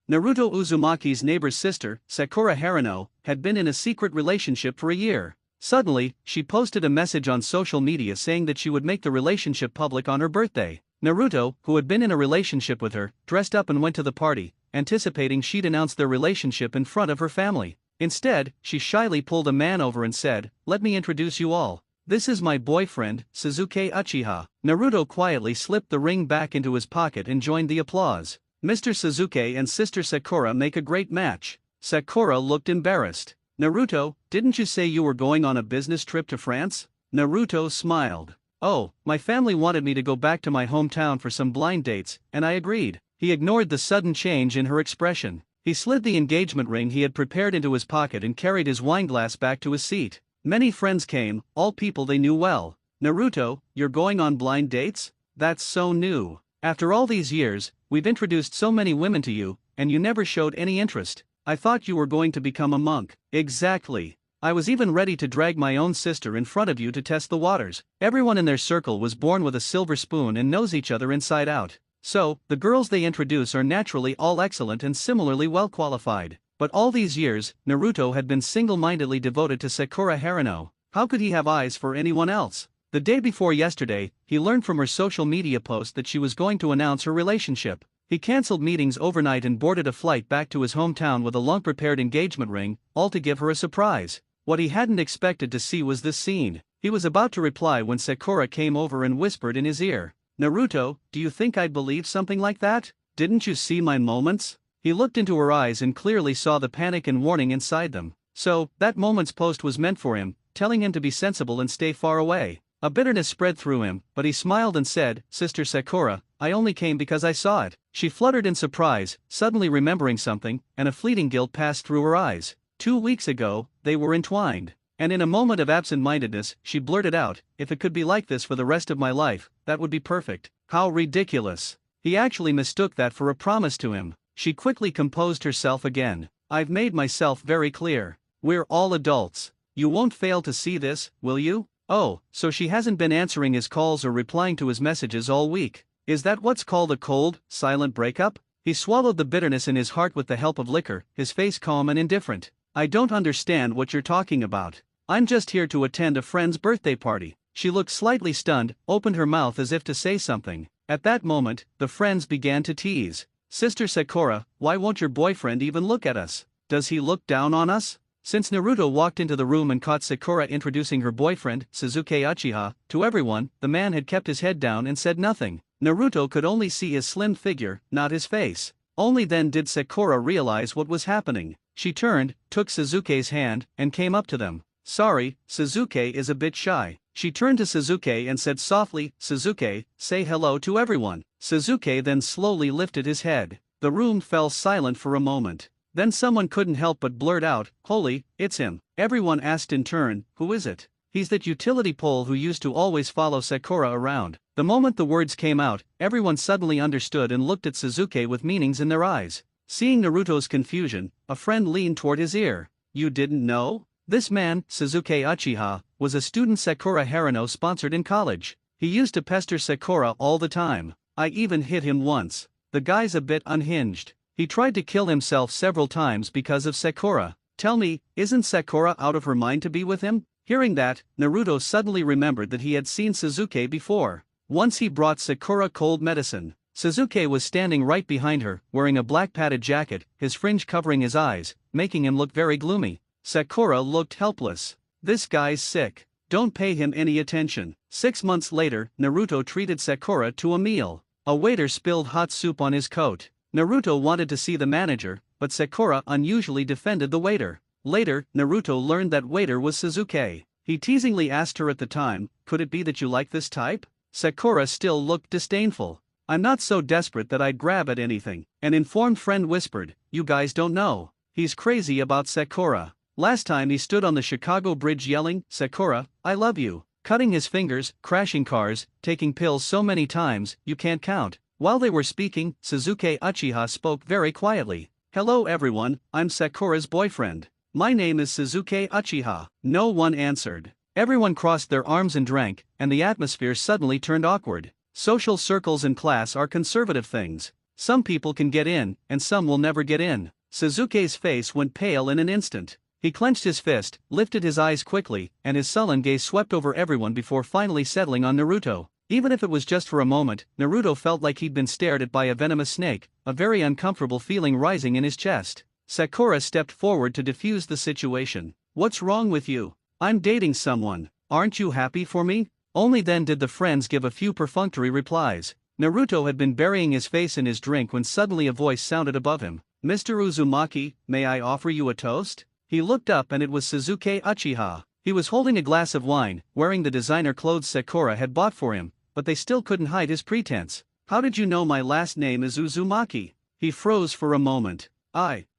Naruto Uzumaki's neighbor's sister, Sakura Haruno, had been in a secret relationship for a year. Suddenly, she posted a message on social media saying that she would make the relationship public on her birthday. Naruto, who had been in a relationship with her, dressed up and went to the party, anticipating she'd announce their relationship in front of her family. Instead, she shyly pulled a man over and said, "Let me introduce you all. This is my boyfriend, Suzuki Uchiha." Naruto quietly slipped the ring back into his pocket and joined the applause. Mr. Suzuki and Sister Sakura make a great match. Sakura looked embarrassed. "Naruto, didn't you say you were going on a business trip to France?" Naruto smiled. "Oh, my family wanted me to go back to my hometown for some blind dates, and I agreed." He ignored the sudden change in her expression. He slid the engagement ring he had prepared into his pocket and carried his wineglass back to his seat. Many friends came, all people they knew well. "Naruto, you're going on blind dates? That's so new. After all these years, we've introduced so many women to you, and you never showed any interest. I thought you were going to become a monk." "Exactly. I was even ready to drag my own sister in front of you to test the waters." Everyone in their circle was born with a silver spoon and knows each other inside out. So, the girls they introduce are naturally all excellent and similarly well qualified. But all these years, Naruto had been single-mindedly devoted to Sakura Haruno. How could he have eyes for anyone else? The day before yesterday, he learned from her social media post that she was going to announce her relationship. He cancelled meetings overnight and boarded a flight back to his hometown with a long-prepared engagement ring, all to give her a surprise. What he hadn't expected to see was this scene. He was about to reply when Sakura came over and whispered in his ear, "Naruto, do you think I'd believe something like that? Didn't you see my moments?" He looked into her eyes and clearly saw the panic and warning inside them. So, that moment's post was meant for him, telling him to be sensible and stay far away. A bitterness spread through him, but he smiled and said, "Sister Sakura, I only came because I saw it." She fluttered in surprise, suddenly remembering something, and a fleeting guilt passed through her eyes. 2 weeks ago, they were entwined. And in a moment of absent-mindedness, she blurted out, "If it could be like this for the rest of my life, that would be perfect." How ridiculous. He actually mistook that for a promise to him. She quickly composed herself again. "I've made myself very clear. We're all adults. You won't fail to see this, will you?" Oh, so she hasn't been answering his calls or replying to his messages all week. Is that what's called a cold, silent breakup? He swallowed the bitterness in his heart with the help of liquor, his face calm and indifferent. "I don't understand what you're talking about. I'm just here to attend a friend's birthday party." She looked slightly stunned, opened her mouth as if to say something. At that moment, the friends began to tease. "Sister Sakura, why won't your boyfriend even look at us? Does he look down on us?" Since Naruto walked into the room and caught Sakura introducing her boyfriend, Suzuki Uchiha, to everyone, the man had kept his head down and said nothing. Naruto could only see his slim figure, not his face. Only then did Sakura realize what was happening. She turned, took Suzuki's hand, and came up to them. "Sorry, Suzuki is a bit shy." She turned to Suzuki and said softly, "Suzuki, say hello to everyone." Suzuki then slowly lifted his head. The room fell silent for a moment. Then someone couldn't help but blurt out, "Holy, it's him." Everyone asked in turn, "Who is it?" "He's that utility pole who used to always follow Sakura around." The moment the words came out, everyone suddenly understood and looked at Suzuki with meanings in their eyes. Seeing Naruto's confusion, a friend leaned toward his ear. "You didn't know?" This man, Suzuki Uchiha, was a student Sakura Haruno sponsored in college. He used to pester Sakura all the time. "I even hit him once." The guy's a bit unhinged. He tried to kill himself several times because of Sakura. Tell me, isn't Sakura out of her mind to be with him? Hearing that, Naruto suddenly remembered that he had seen Suzuki before. Once he brought Sakura cold medicine. Suzuki was standing right behind her, wearing a black padded jacket, his fringe covering his eyes, making him look very gloomy. Sakura looked helpless. "This guy's sick. Don't pay him any attention." 6 months later, Naruto treated Sakura to a meal. A waiter spilled hot soup on his coat. Naruto wanted to see the manager, but Sakura unusually defended the waiter. Later, Naruto learned that waiter was Suzuki. He teasingly asked her at the time, "Could it be that you like this type?" Sakura still looked disdainful. "I'm not so desperate that I'd grab at anything." An informed friend whispered, "You guys don't know. He's crazy about Sakura. Last time he stood on the Chicago Bridge yelling, 'Sakura, I love you,' cutting his fingers, crashing cars, taking pills so many times, you can't count." While they were speaking, Suzuki Uchiha spoke very quietly. "Hello everyone, I'm Sakura's boyfriend. My name is Suzuki Uchiha." No one answered. Everyone crossed their arms and drank, and the atmosphere suddenly turned awkward. Social circles and class are conservative things. Some people can get in, and some will never get in. Sasuke's face went pale in an instant. He clenched his fist, lifted his eyes quickly, and his sullen gaze swept over everyone before finally settling on Naruto. Even if it was just for a moment, Naruto felt like he'd been stared at by a venomous snake, a very uncomfortable feeling rising in his chest. Sakura stepped forward to defuse the situation. "What's wrong with you? I'm dating someone. Aren't you happy for me?" Only then did the friends give a few perfunctory replies. Naruto had been burying his face in his drink when suddenly a voice sounded above him. "Mr. Uzumaki, may I offer you a toast?" He looked up and it was Sasuke Uchiha. He was holding a glass of wine, wearing the designer clothes Sakura had bought for him, but they still couldn't hide his pretense. "How did you know my last name is Uzumaki?" He froze for a moment.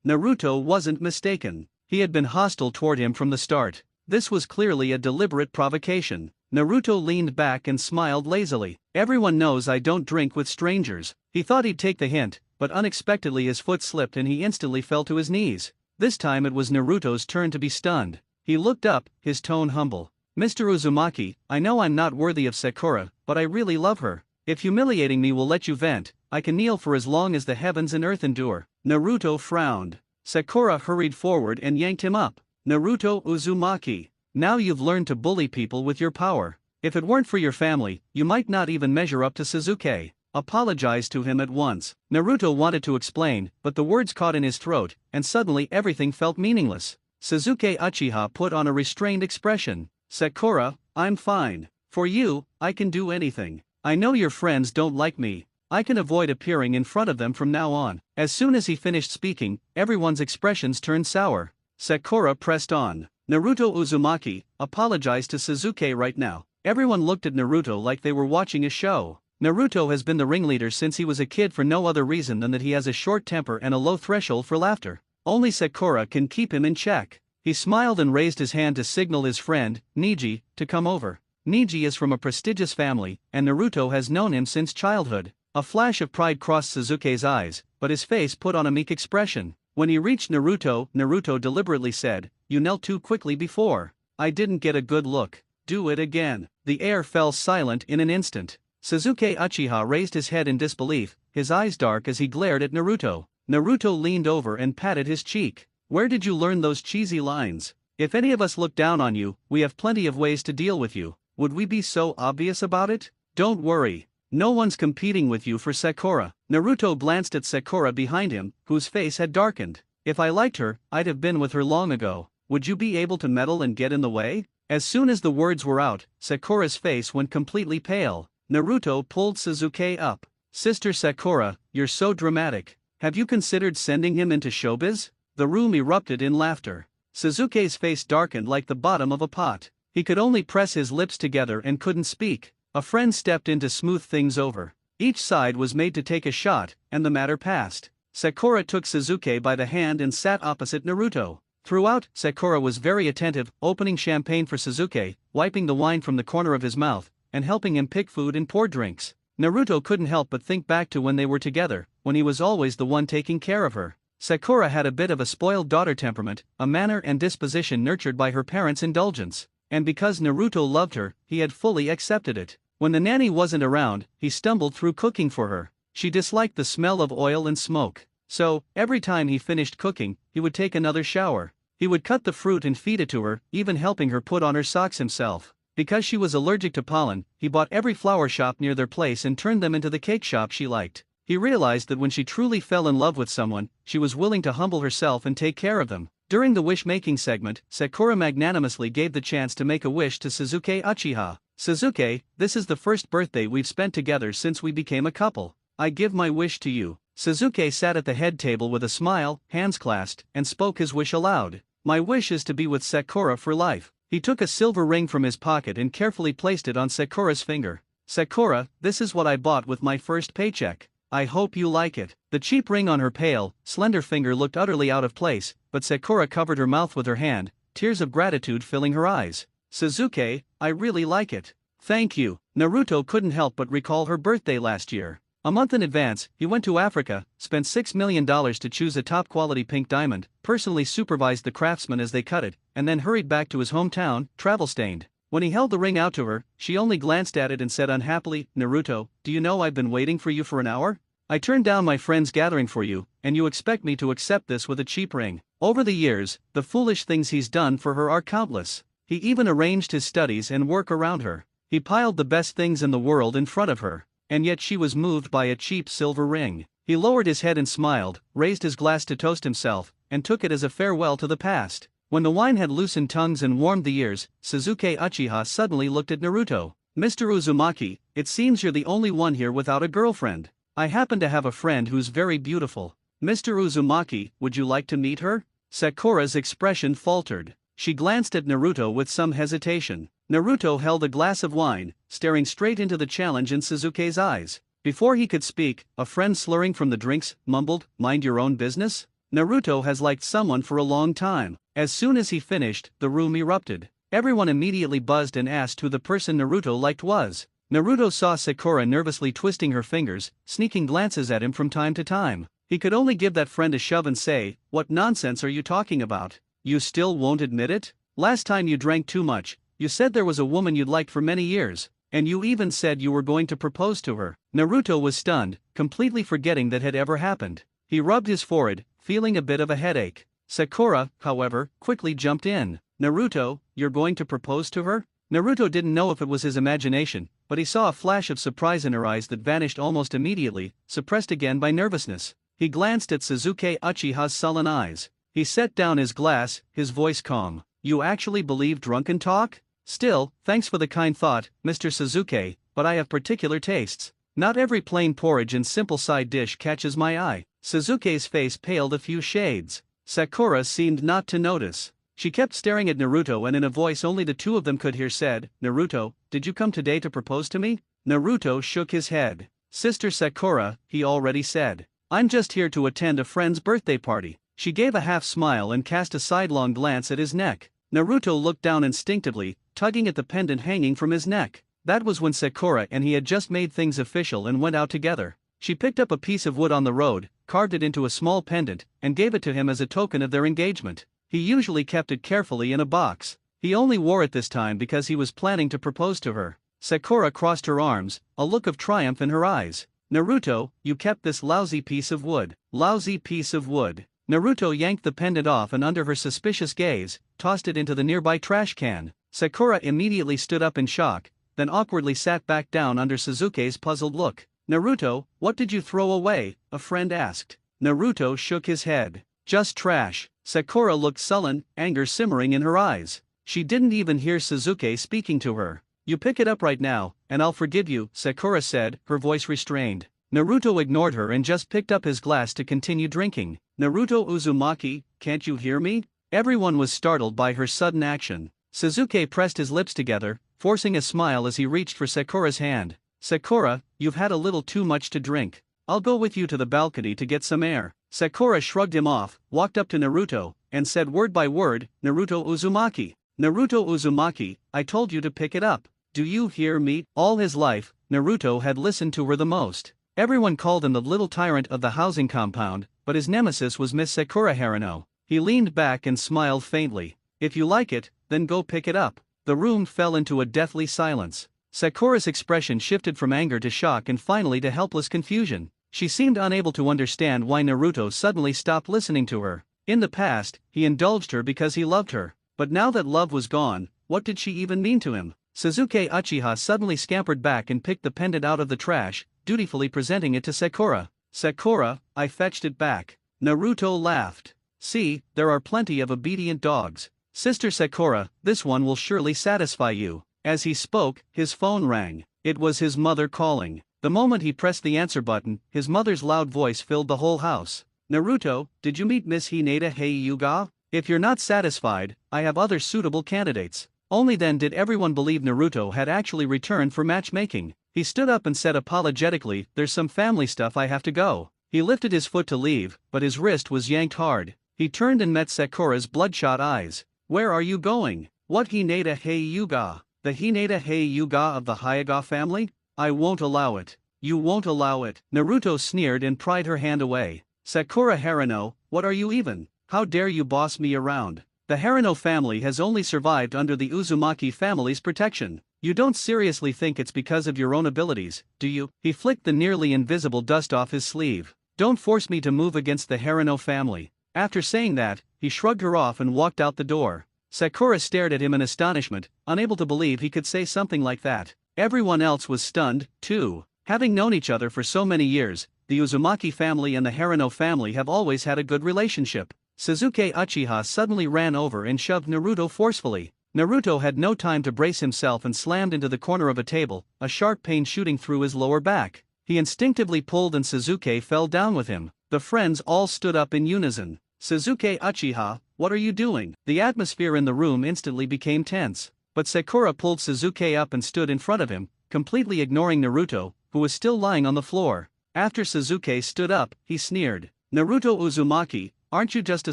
Naruto wasn't mistaken. He had been hostile toward him from the start. This was clearly a deliberate provocation. Naruto leaned back and smiled lazily. "Everyone knows I don't drink with strangers." He thought he'd take the hint, but unexpectedly his foot slipped and he instantly fell to his knees. This time it was Naruto's turn to be stunned. He looked up, his tone humble. "Mr. Uzumaki, I know I'm not worthy of Sakura, but I really love her. If humiliating me will let you vent, I can kneel for as long as the heavens and earth endure." Naruto frowned. Sakura hurried forward and yanked him up. "Naruto Uzumaki, now you've learned to bully people with your power. If it weren't for your family, you might not even measure up to Sasuke. Apologize to him at once." Naruto wanted to explain, but the words caught in his throat, and suddenly everything felt meaningless. Sasuke Uchiha put on a restrained expression. "Sakura, I'm fine. For you, I can do anything. I know your friends don't like me. I can avoid appearing in front of them from now on." As soon as he finished speaking, everyone's expressions turned sour. Sakura pressed on. "Naruto Uzumaki, apologize to Sasuke right now." Everyone looked at Naruto like they were watching a show. Naruto has been the ringleader since he was a kid for no other reason than that he has a short temper and a low threshold for laughter. Only Sakura can keep him in check. He smiled and raised his hand to signal his friend, Niji, to come over. Niji is from a prestigious family, and Naruto has known him since childhood. A flash of pride crossed Sasuke's eyes, but his face put on a meek expression. When he reached Naruto, Naruto deliberately said, "You knelt too quickly before. I didn't get a good look. Do it again." The air fell silent in an instant. Sasuke Uchiha raised his head in disbelief, his eyes dark as he glared at Naruto. Naruto leaned over and patted his cheek. "Where did you learn those cheesy lines? If any of us look down on you, we have plenty of ways to deal with you. Would we be so obvious about it? Don't worry. No one's competing with you for Sakura." Naruto glanced at Sakura behind him, whose face had darkened. "If I liked her, I'd have been with her long ago. Would you be able to meddle and get in the way?" As soon as the words were out, Sakura's face went completely pale. Naruto pulled Sasuke up. "Sister Sakura, you're so dramatic. Have you considered sending him into showbiz?" The room erupted in laughter. Sasuke's face darkened like the bottom of a pot. He could only press his lips together and couldn't speak. A friend stepped in to smooth things over. Each side was made to take a shot, and the matter passed. Sakura took Sasuke by the hand and sat opposite Naruto. Throughout, Sakura was very attentive, opening champagne for Sasuke, wiping the wine from the corner of his mouth, and helping him pick food and pour drinks. Naruto couldn't help but think back to when they were together, when he was always the one taking care of her. Sakura had a bit of a spoiled daughter temperament, a manner and disposition nurtured by her parents' indulgence. And because Naruto loved her, he had fully accepted it. When the nanny wasn't around, he stumbled through cooking for her. She disliked the smell of oil and smoke. So, every time he finished cooking, he would take another shower. He would cut the fruit and feed it to her, even helping her put on her socks himself. Because she was allergic to pollen, he bought every flower shop near their place and turned them into the cake shop she liked. He realized that when she truly fell in love with someone, she was willing to humble herself and take care of them. During the wish-making segment, Sakura magnanimously gave the chance to make a wish to Sasuke Uchiha. "Sasuke, this is the first birthday we've spent together since we became a couple. I give my wish to you." Sasuke sat at the head table with a smile, hands clasped, and spoke his wish aloud. "My wish is to be with Sakura for life." He took a silver ring from his pocket and carefully placed it on Sakura's finger. "Sakura, this is what I bought with my first paycheck. I hope you like it." The cheap ring on her pale, slender finger looked utterly out of place, but Sakura covered her mouth with her hand, tears of gratitude filling her eyes. "Sasuke, I really like it. Thank you." Naruto couldn't help but recall her birthday last year. A month in advance, he went to Africa, spent $6 million to choose a top-quality pink diamond, personally supervised the craftsmen as they cut it, and then hurried back to his hometown, travel-stained. When he held the ring out to her, she only glanced at it and said unhappily, "Naruto, do you know I've been waiting for you for an hour?" I turned down my friend's gathering for you, and you expect me to accept this with a cheap ring. Over the years, the foolish things he's done for her are countless. He even arranged his studies and work around her. He piled the best things in the world in front of her, and yet she was moved by a cheap silver ring. He lowered his head and smiled, raised his glass to toast himself, and took it as a farewell to the past. When the wine had loosened tongues and warmed the ears, Suzuki Uchiha suddenly looked at Naruto. Mr. Uzumaki, it seems you're the only one here without a girlfriend. I happen to have a friend who's very beautiful. Mr. Uzumaki, would you like to meet her? Sakura's expression faltered. She glanced at Naruto with some hesitation. Naruto held a glass of wine, staring straight into the challenge in Suzuki's eyes. Before he could speak, a friend slurring from the drinks, mumbled, "Mind your own business?" Naruto has liked someone for a long time. As soon as he finished, the room erupted. Everyone immediately buzzed and asked who the person Naruto liked was. Naruto saw Sakura nervously twisting her fingers, sneaking glances at him from time to time. He could only give that friend a shove and say, "What nonsense are you talking about? You still won't admit it? Last time you drank too much, you said there was a woman you'd liked for many years, and you even said you were going to propose to her." Naruto was stunned, completely forgetting that had ever happened. He rubbed his forehead, feeling a bit of a headache. Sakura, however, quickly jumped in. "Naruto, you're going to propose to her?" Naruto didn't know if it was his imagination, but he saw a flash of surprise in her eyes that vanished almost immediately, suppressed again by nervousness. He glanced at Suzuki Uchiha's sullen eyes. He set down his glass, his voice calm. "You actually believe drunken talk? Still, thanks for the kind thought, Mr. Suzuki, but I have particular tastes. Not every plain porridge and simple side dish catches my eye." Suzuki's face paled a few shades. Sakura seemed not to notice. She kept staring at Naruto and in a voice only the two of them could hear said, "Naruto, did you come today to propose to me?" Naruto shook his head. "Sister Sakura," he already said. "I'm just here to attend a friend's birthday party." She gave a half smile and cast a sidelong glance at his neck. Naruto looked down instinctively, tugging at the pendant hanging from his neck. That was when Sakura and he had just made things official and went out together. She picked up a piece of wood on the road, carved it into a small pendant, and gave it to him as a token of their engagement. He usually kept it carefully in a box. He only wore it this time because he was planning to propose to her. Sakura crossed her arms, a look of triumph in her eyes. "Naruto, you kept this lousy piece of wood." Lousy piece of wood. Naruto yanked the pendant off and under her suspicious gaze, tossed it into the nearby trash can. Sakura immediately stood up in shock, then awkwardly sat back down under Suzuki's puzzled look. "Naruto, what did you throw away?" a friend asked. Naruto shook his head. "Just trash." Sakura looked sullen, anger simmering in her eyes. She didn't even hear Suzuki speaking to her. "You pick it up right now, and I'll forgive you," Sakura said, her voice restrained. Naruto ignored her and just picked up his glass to continue drinking. "Naruto Uzumaki, can't you hear me?" Everyone was startled by her sudden action. Suzuki pressed his lips together, forcing a smile as he reached for Sakura's hand. "Sakura, you've had a little too much to drink. I'll go with you to the balcony to get some air." Sakura shrugged him off, walked up to Naruto, and said word by word, "Naruto Uzumaki. Naruto Uzumaki, I told you to pick it up. Do you hear me?" All his life, Naruto had listened to her the most. Everyone called him the little tyrant of the housing compound, but his nemesis was Miss Sakura Haruno. He leaned back and smiled faintly. "If you like it, then go pick it up." The room fell into a deathly silence. Sakura's expression shifted from anger to shock and finally to helpless confusion. She seemed unable to understand why Naruto suddenly stopped listening to her. In the past, he indulged her because he loved her, but now that love was gone, what did she even mean to him? Suzuki Uchiha suddenly scampered back and picked the pendant out of the trash, dutifully presenting it to Sakura. "Sakura, I fetched it back." Naruto laughed. "See, there are plenty of obedient dogs. Sister Sakura, this one will surely satisfy you." As he spoke, his phone rang. It was his mother calling. The moment he pressed the answer button, his mother's loud voice filled the whole house. "Naruto, did you meet Miss Hinata Heiyuga? If you're not satisfied, I have other suitable candidates." Only then did everyone believe Naruto had actually returned for matchmaking. He stood up and said apologetically, "There's some family stuff I have to go." He lifted his foot to leave, but his wrist was yanked hard. He turned and met Sakura's bloodshot eyes. "Where are you going?" "What Hinata Heiyuga? The Hinata Heiyuga of the Hyuga family? I won't allow it." "You won't allow it." Naruto sneered and pried her hand away. "Sakura Haruno, what are you even? How dare you boss me around? The Haruno family has only survived under the Uzumaki family's protection. You don't seriously think it's because of your own abilities, do you? He flicked the nearly invisible dust off his sleeve. Don't force me to move against the Haruno family. After saying that, he shrugged her off and walked out the door. Sakura stared at him in astonishment, unable to believe he could say something like that. Everyone else was stunned, too. Having known each other for so many years, the Uzumaki family and the Haruno family have always had a good relationship. Suzuki Uchiha suddenly ran over and shoved Naruto forcefully. Naruto had no time to brace himself and slammed into the corner of a table, a sharp pain shooting through his lower back. He instinctively pulled and Suzuki fell down with him. The friends all stood up in unison. Suzuki Uchiha, what are you doing? The atmosphere in the room instantly became tense. But Sakura pulled Suzuki up and stood in front of him, completely ignoring Naruto, who was still lying on the floor. After Suzuki stood up, he sneered. Naruto Uzumaki, aren't you just a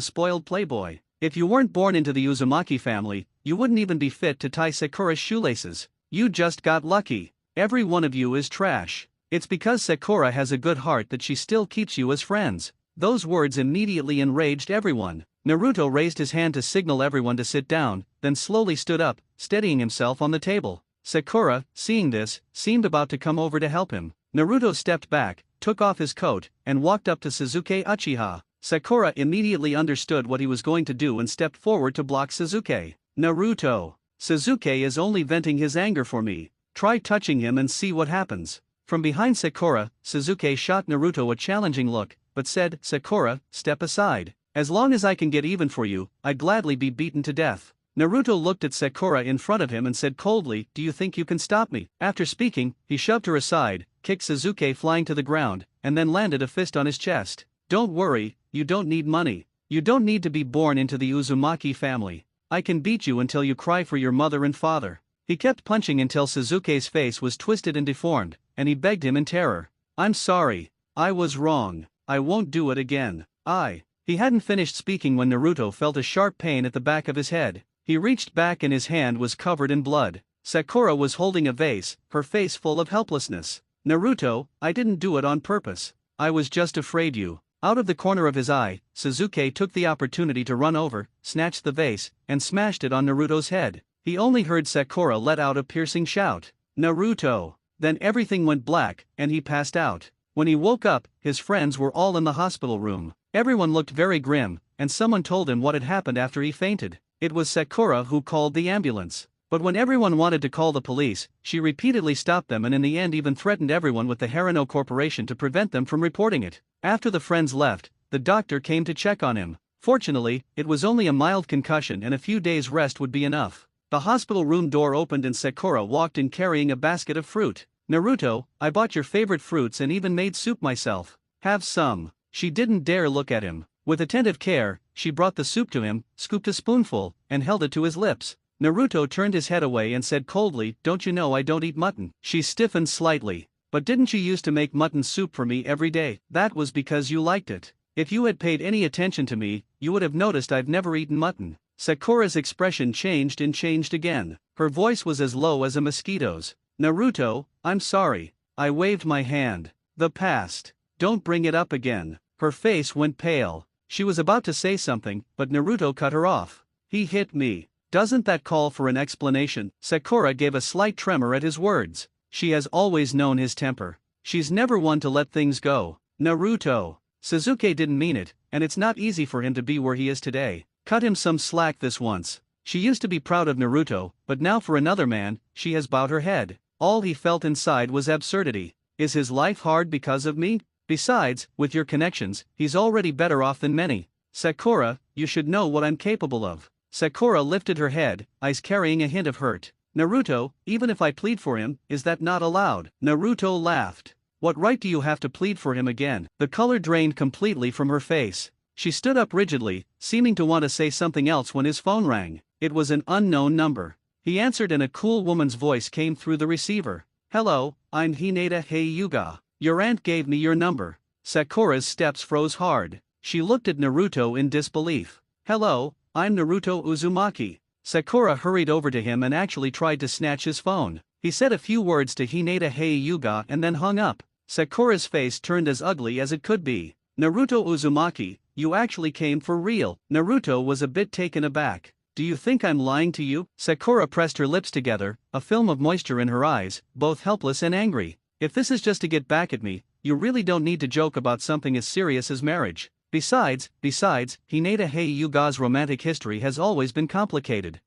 spoiled playboy? If you weren't born into the Uzumaki family, you wouldn't even be fit to tie Sakura's shoelaces. You just got lucky. Every one of you is trash. It's because Sakura has a good heart that she still keeps you as friends. Those words immediately enraged everyone. Naruto raised his hand to signal everyone to sit down, then slowly stood up, steadying himself on the table. Sakura, seeing this, seemed about to come over to help him. Naruto stepped back, took off his coat, and walked up to Suzuki Uchiha. Sakura immediately understood what he was going to do and stepped forward to block Suzuki. Naruto. Suzuki is only venting his anger for me. Try touching him and see what happens. From behind Sakura, Suzuki shot Naruto a challenging look, but said, Sakura, step aside. As long as I can get even for you, I'd gladly be beaten to death. Naruto looked at Sakura in front of him and said coldly, do you think you can stop me? After speaking, he shoved her aside, kicked Suzuki flying to the ground, and then landed a fist on his chest. Don't worry, you don't need money. You don't need to be born into the Uzumaki family. I can beat you until you cry for your mother and father. He kept punching until Suzuki's face was twisted and deformed, and he begged him in terror. I'm sorry. I was wrong. I won't do it again. He hadn't finished speaking when Naruto felt a sharp pain at the back of his head. He reached back and his hand was covered in blood. Sakura was holding a vase, her face full of helplessness. Naruto, I didn't do it on purpose. I was just afraid you. Out of the corner of his eye, Suzuki took the opportunity to run over, snatched the vase, and smashed it on Naruto's head. He only heard Sakura let out a piercing shout. Naruto! Then everything went black, and he passed out. When he woke up, his friends were all in the hospital room. Everyone looked very grim, and someone told him what had happened after he fainted. It was Sakura who called the ambulance. But when everyone wanted to call the police, she repeatedly stopped them and in the end even threatened everyone with the Haruno Corporation to prevent them from reporting it. After the friends left, the doctor came to check on him. Fortunately, it was only a mild concussion and a few days' rest would be enough. The hospital room door opened and Sakura walked in carrying a basket of fruit. Naruto, I bought your favorite fruits and even made soup myself. Have some. She didn't dare look at him. With attentive care, she brought the soup to him, scooped a spoonful, and held it to his lips. Naruto turned his head away and said coldly, don't you know I don't eat mutton? She stiffened slightly. But didn't you used to make mutton soup for me every day? That was because you liked it. If you had paid any attention to me, you would have noticed I've never eaten mutton. Sakura's expression changed and changed again. Her voice was as low as a mosquito's. Naruto, I'm sorry. I waved my hand. The past. Don't bring it up again. Her face went pale. She was about to say something, but Naruto cut her off. He hit me. Doesn't that call for an explanation? Sakura gave a slight tremor at his words. She has always known his temper. She's never one to let things go. Naruto. Suzuki didn't mean it, and it's not easy for him to be where he is today. Cut him some slack this once. She used to be proud of Naruto, but now for another man, she has bowed her head. All he felt inside was absurdity. Is his life hard because of me? Besides, with your connections, he's already better off than many. Sakura, you should know what I'm capable of. Sakura lifted her head, eyes carrying a hint of hurt. Naruto, even if I plead for him, is that not allowed? Naruto laughed. What right do you have to plead for him again? The color drained completely from her face. She stood up rigidly, seeming to want to say something else when his phone rang. It was an unknown number. He answered and a cool woman's voice came through the receiver. Hello, I'm Hinata Hyuga. Your aunt gave me your number. Sakura's steps froze hard. She looked at Naruto in disbelief. Hello, I'm Naruto Uzumaki. Sakura hurried over to him and actually tried to snatch his phone. He said a few words to Hinata Hyuga and then hung up. Sakura's face turned as ugly as it could be. Naruto Uzumaki, you actually came for real. Naruto was a bit taken aback. Do you think I'm lying to you? Sakura pressed her lips together, a film of moisture in her eyes, both helpless and angry. If this is just to get back at me, you really don't need to joke about something as serious as marriage. Besides, Hinata Hyuga's romantic history has always been complicated.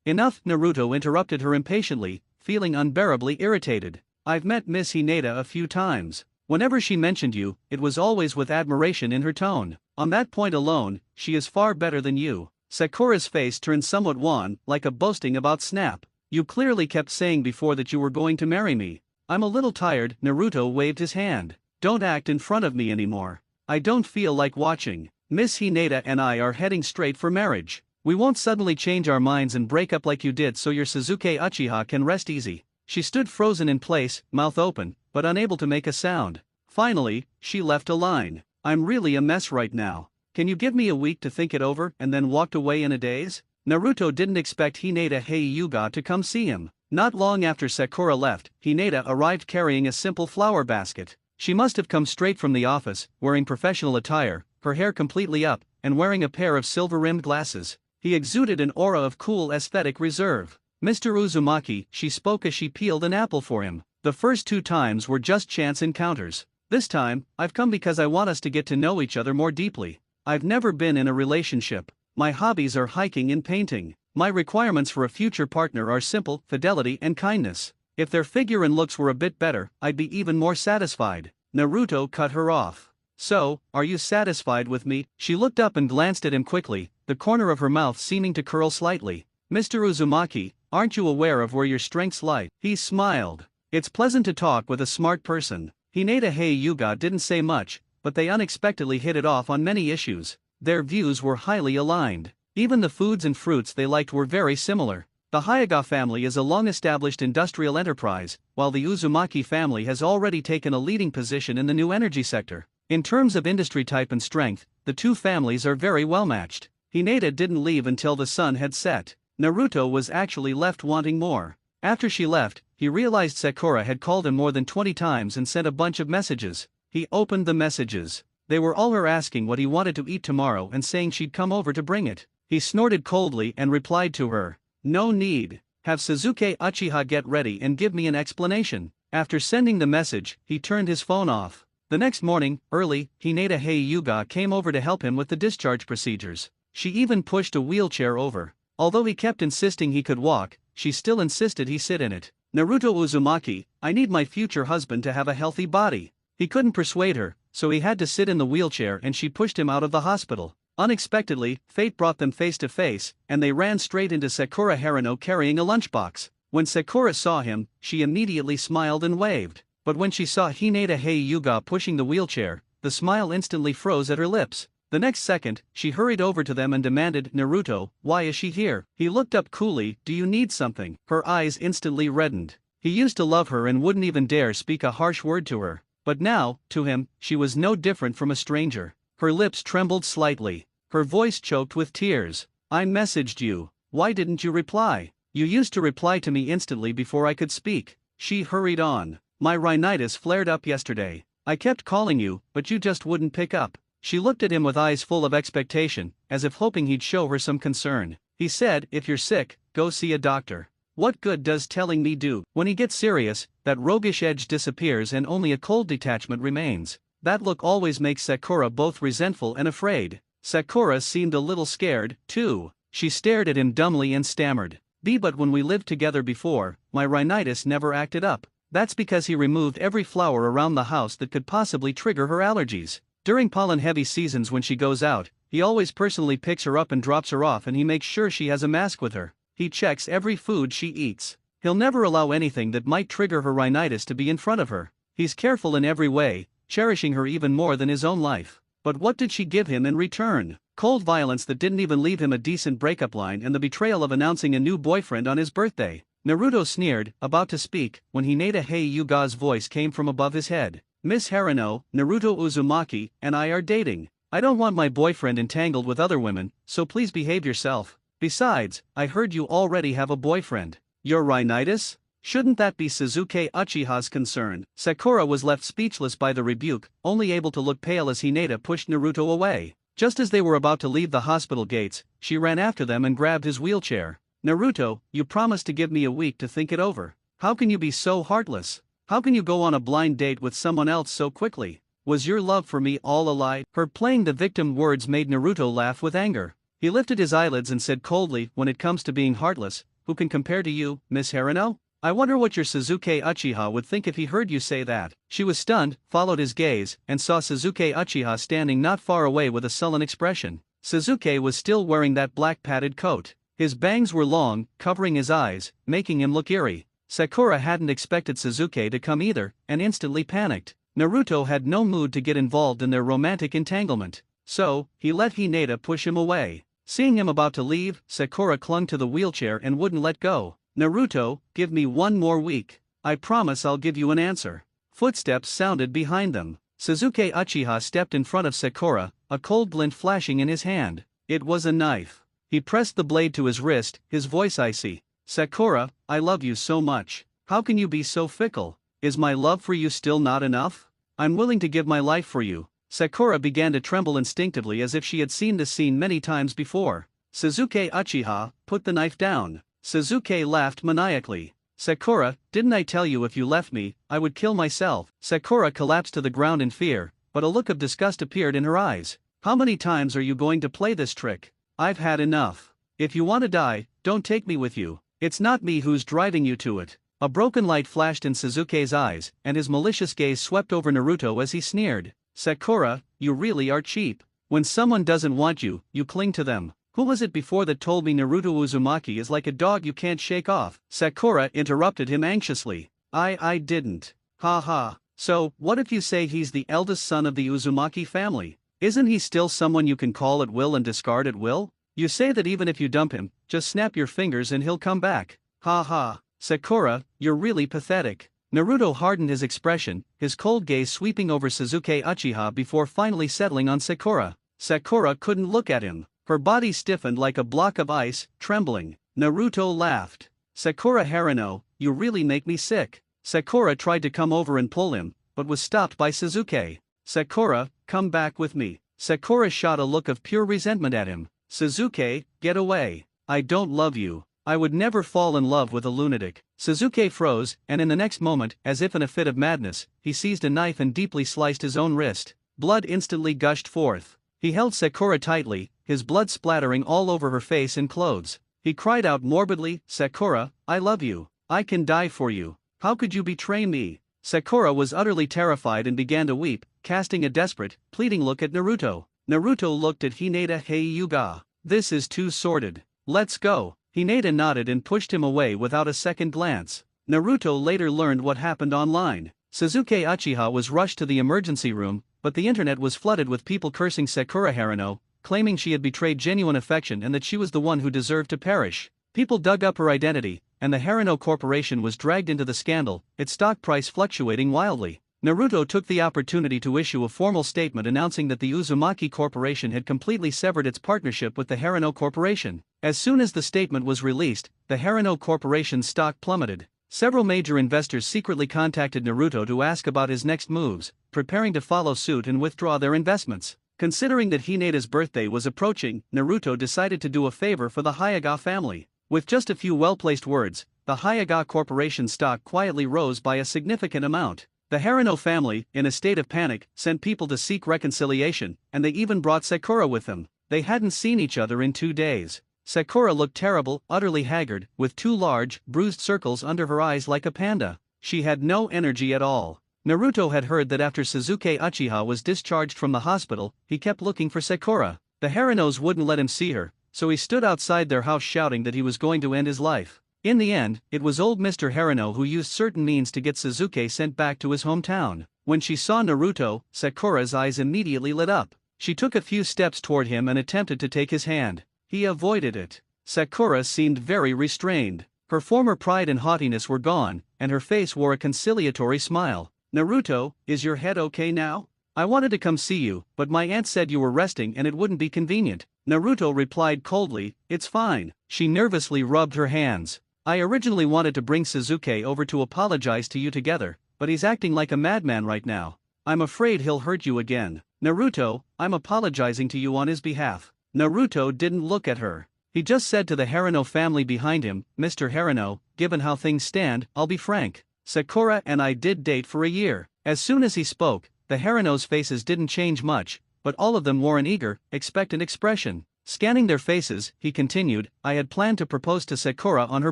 Enough, Naruto interrupted her impatiently, feeling unbearably irritated. I've met Miss Hinata a few times. Whenever she mentioned you, it was always with admiration in her tone. On that point alone, she is far better than you. Sakura's face turned somewhat wan, like a boasting about snap. You clearly kept saying before that you were going to marry me. I'm a little tired, Naruto waved his hand. Don't act in front of me anymore. I don't feel like watching. Miss Hinata and I are heading straight for marriage. We won't suddenly change our minds and break up like you did so your Sasuke Uchiha can rest easy. She stood frozen in place, mouth open, but unable to make a sound. Finally, she left a line. I'm really a mess right now. Can you give me a week to think it over and then walked away in a daze? Naruto didn't expect Hinata Hyuga to come see him. Not long after Sakura left, Hinata arrived carrying a simple flower basket. She must have come straight from the office, wearing professional attire, her hair completely up, and wearing a pair of silver-rimmed glasses. He exuded an aura of cool aesthetic reserve. Mr. Uzumaki, she spoke as she peeled an apple for him. The first 2 times were just chance encounters. This time, I've come because I want us to get to know each other more deeply. I've never been in a relationship. My hobbies are hiking and painting. My requirements for a future partner are simple, fidelity and kindness. If their figure and looks were a bit better, I'd be even more satisfied. Naruto cut her off. So, are you satisfied with me? She looked up and glanced at him quickly, the corner of her mouth seeming to curl slightly. Mr. Uzumaki, aren't you aware of where your strengths lie? He smiled. It's pleasant to talk with a smart person. Hinata Hyuga didn't say much, but they unexpectedly hit it off on many issues. Their views were highly aligned. Even the foods and fruits they liked were very similar. The Hyuga family is a long-established industrial enterprise, while the Uzumaki family has already taken a leading position in the new energy sector. In terms of industry type and strength, the two families are very well matched. Hinata didn't leave until the sun had set. Naruto was actually left wanting more. After she left, he realized Sakura had called him more than 20 times and sent a bunch of messages. He opened the messages. They were all her asking what he wanted to eat tomorrow and saying she'd come over to bring it. He snorted coldly and replied to her, "No need. Have Sasuke Uchiha get ready and give me an explanation." After sending the message, he turned his phone off. The next morning, early, Hinata Hyuga came over to help him with the discharge procedures. She even pushed a wheelchair over. Although he kept insisting he could walk, she still insisted he sit in it. Naruto Uzumaki, I need my future husband to have a healthy body. He couldn't persuade her, so he had to sit in the wheelchair and she pushed him out of the hospital. Unexpectedly, fate brought them face to face, and they ran straight into Sakura Haruno carrying a lunchbox. When Sakura saw him, she immediately smiled and waved. But when she saw Hinata Hyuga pushing the wheelchair, the smile instantly froze at her lips. The next second, she hurried over to them and demanded, "Naruto, why is she here?" He looked up coolly, "Do you need something?" Her eyes instantly reddened. He used to love her and wouldn't even dare speak a harsh word to her. But now, to him, she was no different from a stranger. Her lips trembled slightly. Her voice choked with tears. "I messaged you. Why didn't you reply? You used to reply to me instantly before I could speak." She hurried on. "My rhinitis flared up yesterday. I kept calling you, but you just wouldn't pick up." She looked at him with eyes full of expectation, as if hoping he'd show her some concern. He said, "If you're sick, go see a doctor. What good does telling me do?" When he gets serious, that roguish edge disappears and only a cold detachment remains. That look always makes Sakura both resentful and afraid. Sakura seemed a little scared, too. She stared at him dumbly and stammered, But when we lived together before, my rhinitis never acted up." That's because he removed every flower around the house that could possibly trigger her allergies. During pollen-heavy seasons when she goes out, he always personally picks her up and drops her off, and he makes sure she has a mask with her. He checks every food she eats. He'll never allow anything that might trigger her rhinitis to be in front of her. He's careful in every way, cherishing her even more than his own life. But what did she give him in return? Cold violence that didn't even leave him a decent breakup line, and the betrayal of announcing a new boyfriend on his birthday. Naruto sneered, about to speak, when Hinata Hyuga's voice came from above his head. "Miss Haruno, Naruto Uzumaki and I are dating. I don't want my boyfriend entangled with other women, so please behave yourself. Besides, I heard you already have a boyfriend. Your rhinitis? Shouldn't that be Sasuke Uchiha's concern?" Sakura was left speechless by the rebuke, only able to look pale as Hinata pushed Naruto away. Just as they were about to leave the hospital gates, she ran after them and grabbed his wheelchair. "Naruto, you promised to give me a week to think it over. How can you be so heartless? How can you go on a blind date with someone else so quickly? Was your love for me all a lie?" Her playing the victim words made Naruto laugh with anger. He lifted his eyelids and said coldly, "When it comes to being heartless, who can compare to you, Miss Haruno? I wonder what your Suzuki Uchiha would think if he heard you say that." She was stunned, followed his gaze, and saw Suzuki Uchiha standing not far away with a sullen expression. Suzuki was still wearing that black padded coat. His bangs were long, covering his eyes, making him look eerie. Sakura hadn't expected Suzuki to come either, and instantly panicked. Naruto had no mood to get involved in their romantic entanglement, so he let Hinata push him away. Seeing him about to leave, Sakura clung to the wheelchair and wouldn't let go. "Naruto, give me one more week. I promise I'll give you an answer." Footsteps sounded behind them. Suzuki Uchiha stepped in front of Sakura, a cold glint flashing in his hand. It was a knife. He pressed the blade to his wrist, his voice icy. "Sakura, I love you so much. How can you be so fickle? Is my love for you still not enough? I'm willing to give my life for you." Sakura began to tremble instinctively as if she had seen this scene many times before. "Suzuki Uchiha, put the knife down." Suzuki laughed maniacally. "Sakura, didn't I tell you if you left me, I would kill myself?" Sakura collapsed to the ground in fear, but a look of disgust appeared in her eyes. "How many times are you going to play this trick? I've had enough. If you want to die, don't take me with you. It's not me who's driving you to it." A broken light flashed in Suzuki's eyes, and his malicious gaze swept over Naruto as he sneered. "Sakura, you really are cheap. When someone doesn't want you, you cling to them. Who was it before that told me Naruto Uzumaki is like a dog you can't shake off?" Sakura interrupted him anxiously. I didn't. Ha ha. So, what if you say he's the eldest son of the Uzumaki family? Isn't he still someone you can call at will and discard at will? You say that even if you dump him, just snap your fingers and he'll come back. Ha ha. Sakura, you're really pathetic. Naruto hardened his expression, his cold gaze sweeping over Suzuki Uchiha before finally settling on Sakura. Sakura couldn't look at him. Her body stiffened like a block of ice, trembling. Naruto laughed. "Sakura Haruno, you really make me sick." Sakura tried to come over and pull him, but was stopped by Suzuki. "Sakura, come back with me." Sakura shot a look of pure resentment at him. "Suzuki, get away. I don't love you. I would never fall in love with a lunatic." Suzuki froze, and in the next moment, as if in a fit of madness, he seized a knife and deeply sliced his own wrist. Blood instantly gushed forth. He held Sakura tightly, his blood splattering all over her face and clothes. He cried out morbidly, "Sakura, I love you. I can die for you. How could you betray me?" Sakura was utterly terrified and began to weep, casting a desperate, pleading look at Naruto. Naruto looked at Hinata. "Hey Yuga. This is too sordid. Let's go." Hinata nodded and pushed him away without a second glance. Naruto later learned what happened online. Suzuki Uchiha was rushed to the emergency room, but the internet was flooded with people cursing Sakura Haruno, claiming she had betrayed genuine affection and that she was the one who deserved to perish. People dug up her identity, and the Haruno Corporation was dragged into the scandal, its stock price fluctuating wildly. Naruto took the opportunity to issue a formal statement announcing that the Uzumaki Corporation had completely severed its partnership with the Haruno Corporation. As soon as the statement was released, the Haruno Corporation's stock plummeted. Several major investors secretly contacted Naruto to ask about his next moves, preparing to follow suit and withdraw their investments. Considering that Hinata's birthday was approaching, Naruto decided to do a favor for the Hyuga family. With just a few well-placed words, the Hyuga Corporation stock quietly rose by a significant amount. The Haruno family, in a state of panic, sent people to seek reconciliation, and they even brought Sakura with them. They hadn't seen each other in 2 days. Sakura looked terrible, utterly haggard, with 2 large, bruised circles under her eyes like a panda. She had no energy at all. Naruto had heard that after Suzuki Uchiha was discharged from the hospital, he kept looking for Sakura. The Harunos wouldn't let him see her, so he stood outside their house shouting that he was going to end his life. In the end, it was old Mr. Haruno who used certain means to get Suzuki sent back to his hometown. When she saw Naruto, Sakura's eyes immediately lit up. She took a few steps toward him and attempted to take his hand. He avoided it. Sakura seemed very restrained. Her former pride and haughtiness were gone, and her face wore a conciliatory smile. "Naruto, is your head okay now? I wanted to come see you, but my aunt said you were resting and it wouldn't be convenient." Naruto replied coldly, "It's fine." She nervously rubbed her hands. "I originally wanted to bring Suzuki over to apologize to you together, but he's acting like a madman right now. I'm afraid he'll hurt you again." Naruto, I'm apologizing to you on his behalf. Naruto didn't look at her. He just said to the Haruno family behind him, Mr. Haruno, given how things stand, I'll be frank. Sakura and I did date for a year. As soon as he spoke, the Haruno's faces didn't change much, but all of them wore an eager, expectant expression. Scanning their faces, he continued, I had planned to propose to Sakura on her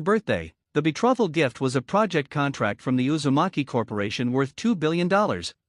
birthday. The betrothal gift was a project contract from the Uzumaki Corporation worth $2 billion.